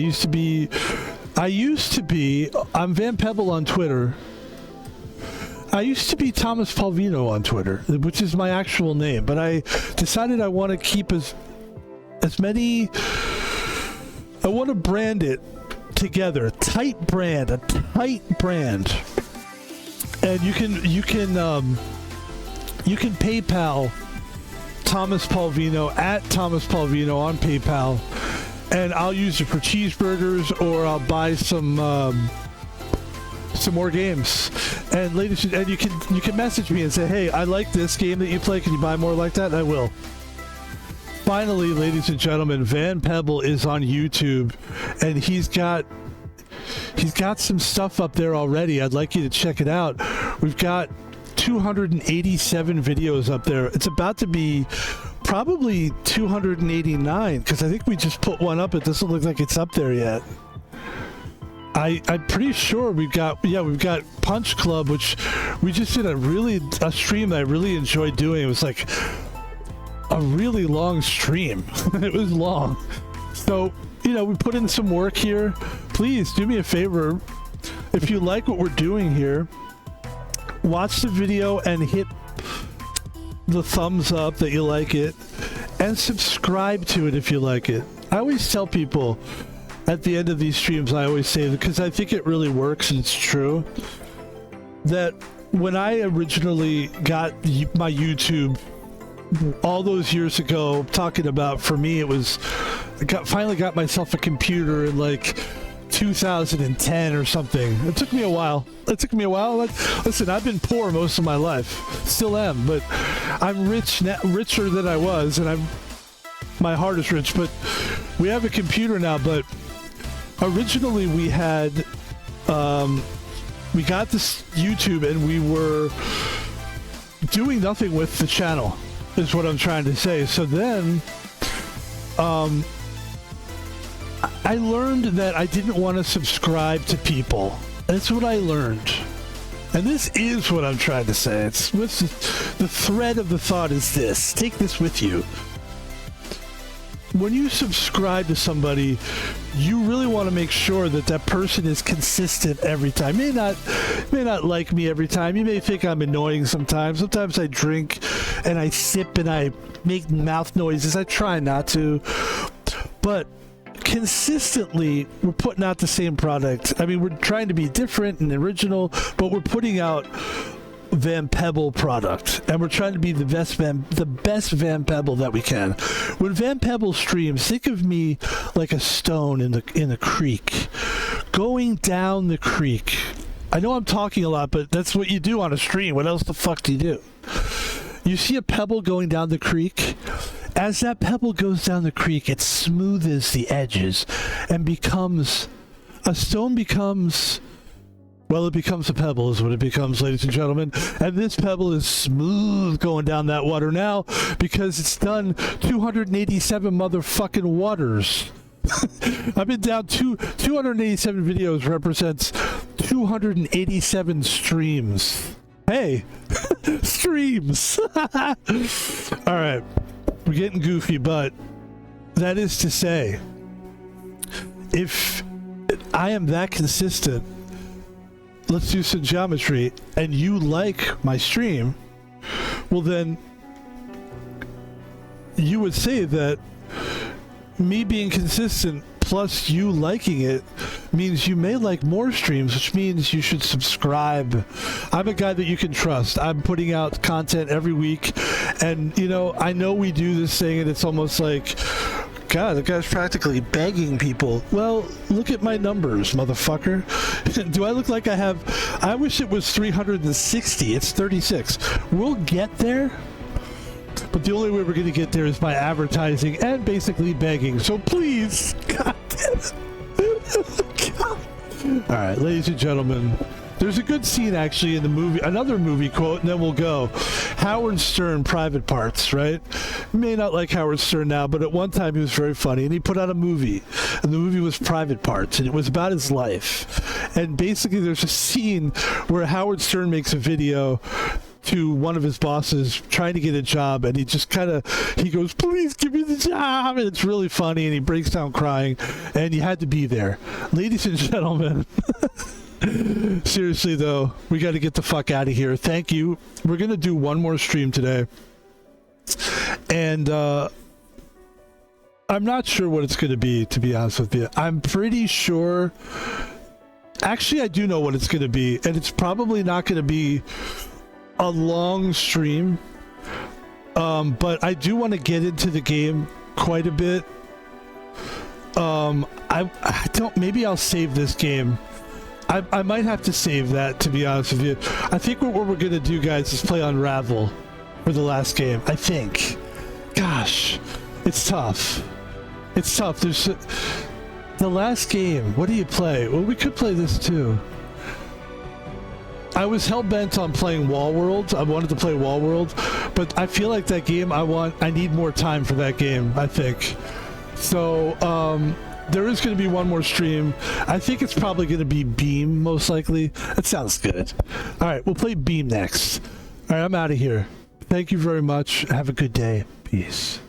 Van Pebble on Twitter. I used to be Thomas Palvino on Twitter, which is my actual name. But I decided I want to keep as many... I want to brand it together, a tight brand, and you can PayPal Thomas Palvino at Thomas Palvino on PayPal, and I'll use it for cheeseburgers, or I'll buy some more games. And ladies, and you can message me and say, hey, I like this game that you play. Can you buy more like that? And I will. Finally, ladies and gentlemen, Van Pebble is on YouTube, and he's got some stuff up there already. I'd like you to check it out. We've got 287 videos up there. It's about to be probably 289, because I think we just put one up. It doesn't look like it's up there yet. I'm pretty sure we've got Punch Club, which we just did a stream that I really enjoyed doing. It was like a really long stream. It was long. So, we put in some work here. Please do me a favor. If you like what we're doing here, watch the video and hit the thumbs up that you like it, and subscribe to it if you like it. I always tell people at the end of these streams, I always say, because I think it really works and it's true, that when I originally got my YouTube all those years ago, talking about, for me, it was, finally got myself a computer in like 2010 or something. It took me a while. Listen, I've been poor most of my life, still am, but I'm richer than I was, and my heart is rich. But we have a computer now. But originally we had, we got this YouTube, and we were doing nothing with the channel, is what I'm trying to say. So then, I learned that I didn't want to subscribe to people. That's what I learned. And this is what I'm trying to say. It's with the thread of the thought is this. Take this with you. When you subscribe to somebody, you really want to make sure that that person is consistent every time. May not like me every time. You may think I'm annoying sometimes. Sometimes I drink and I sip and I make mouth noises. I try not to. But consistently, we're putting out the same product. I mean, we're trying to be different and original, but we're putting out Van Pebble product, and we're trying to be the best Van Pebble that we can. When Van Pebble streams, think of me like a stone in the creek, going down the creek. I know I'm talking a lot, but that's what you do on a stream. What else the fuck do you do? You see a pebble going down the creek. As that pebble goes down the creek, it smoothes the edges and becomes a stone. It becomes a pebble is what it becomes, ladies and gentlemen. And this pebble is smooth going down that water now because it's done 287 motherfucking waters. I've been down 287 videos represents 287 streams. Hey, streams. All right. We're getting goofy, but that is to say, if I am that consistent, let's do some geometry, and you like my stream, well then you would say that me being consistent plus you liking it means you may like more streams, which means you should subscribe. I'm a guy that you can trust. I'm putting out content every week, and I know we do this thing and it's almost like God, the guy's practically begging people. Well, look at my numbers, motherfucker. Do I look like I have... I wish it was 360. It's 36. We'll get there. But the only way we're going to get there is by advertising and basically begging. So please, God damn it. God. All right, ladies and gentlemen, there's a good scene actually in the movie, another movie quote, and then we'll go. Howard Stern, Private Parts, right? You may not like Howard Stern now, but at one time he was very funny, and he put out a movie, and the movie was Private Parts, and it was about his life. And basically there's a scene where Howard Stern makes a video to one of his bosses trying to get a job, and he just he goes, please give me the job, and it's really funny, and he breaks down crying, and you had to be there. Ladies and gentlemen, seriously though, we got to get the fuck out of here. Thank you. We're gonna do one more stream today, and I'm not sure what it's gonna be, to be honest with you. I'm pretty sure, actually I do know what it's gonna be, and it's probably not gonna be a long stream, but I do want to get into the game quite a bit. I don't, maybe I'll save this game. I might have to save that, to be honest with you. I think what we're gonna do, guys, is play Unravel for the last game. I think. Gosh, it's tough. It's tough. There's the last game. What do you play? Well, we could play this too. I was hell-bent on playing Wall World. I wanted to play Wall World, but I feel like that game, I need more time for that game, I think. So, there is going to be one more stream. I think it's probably going to be Beam, most likely. That sounds good. All right, we'll play Beam next. All right, I'm out of here. Thank you very much. Have a good day. Peace.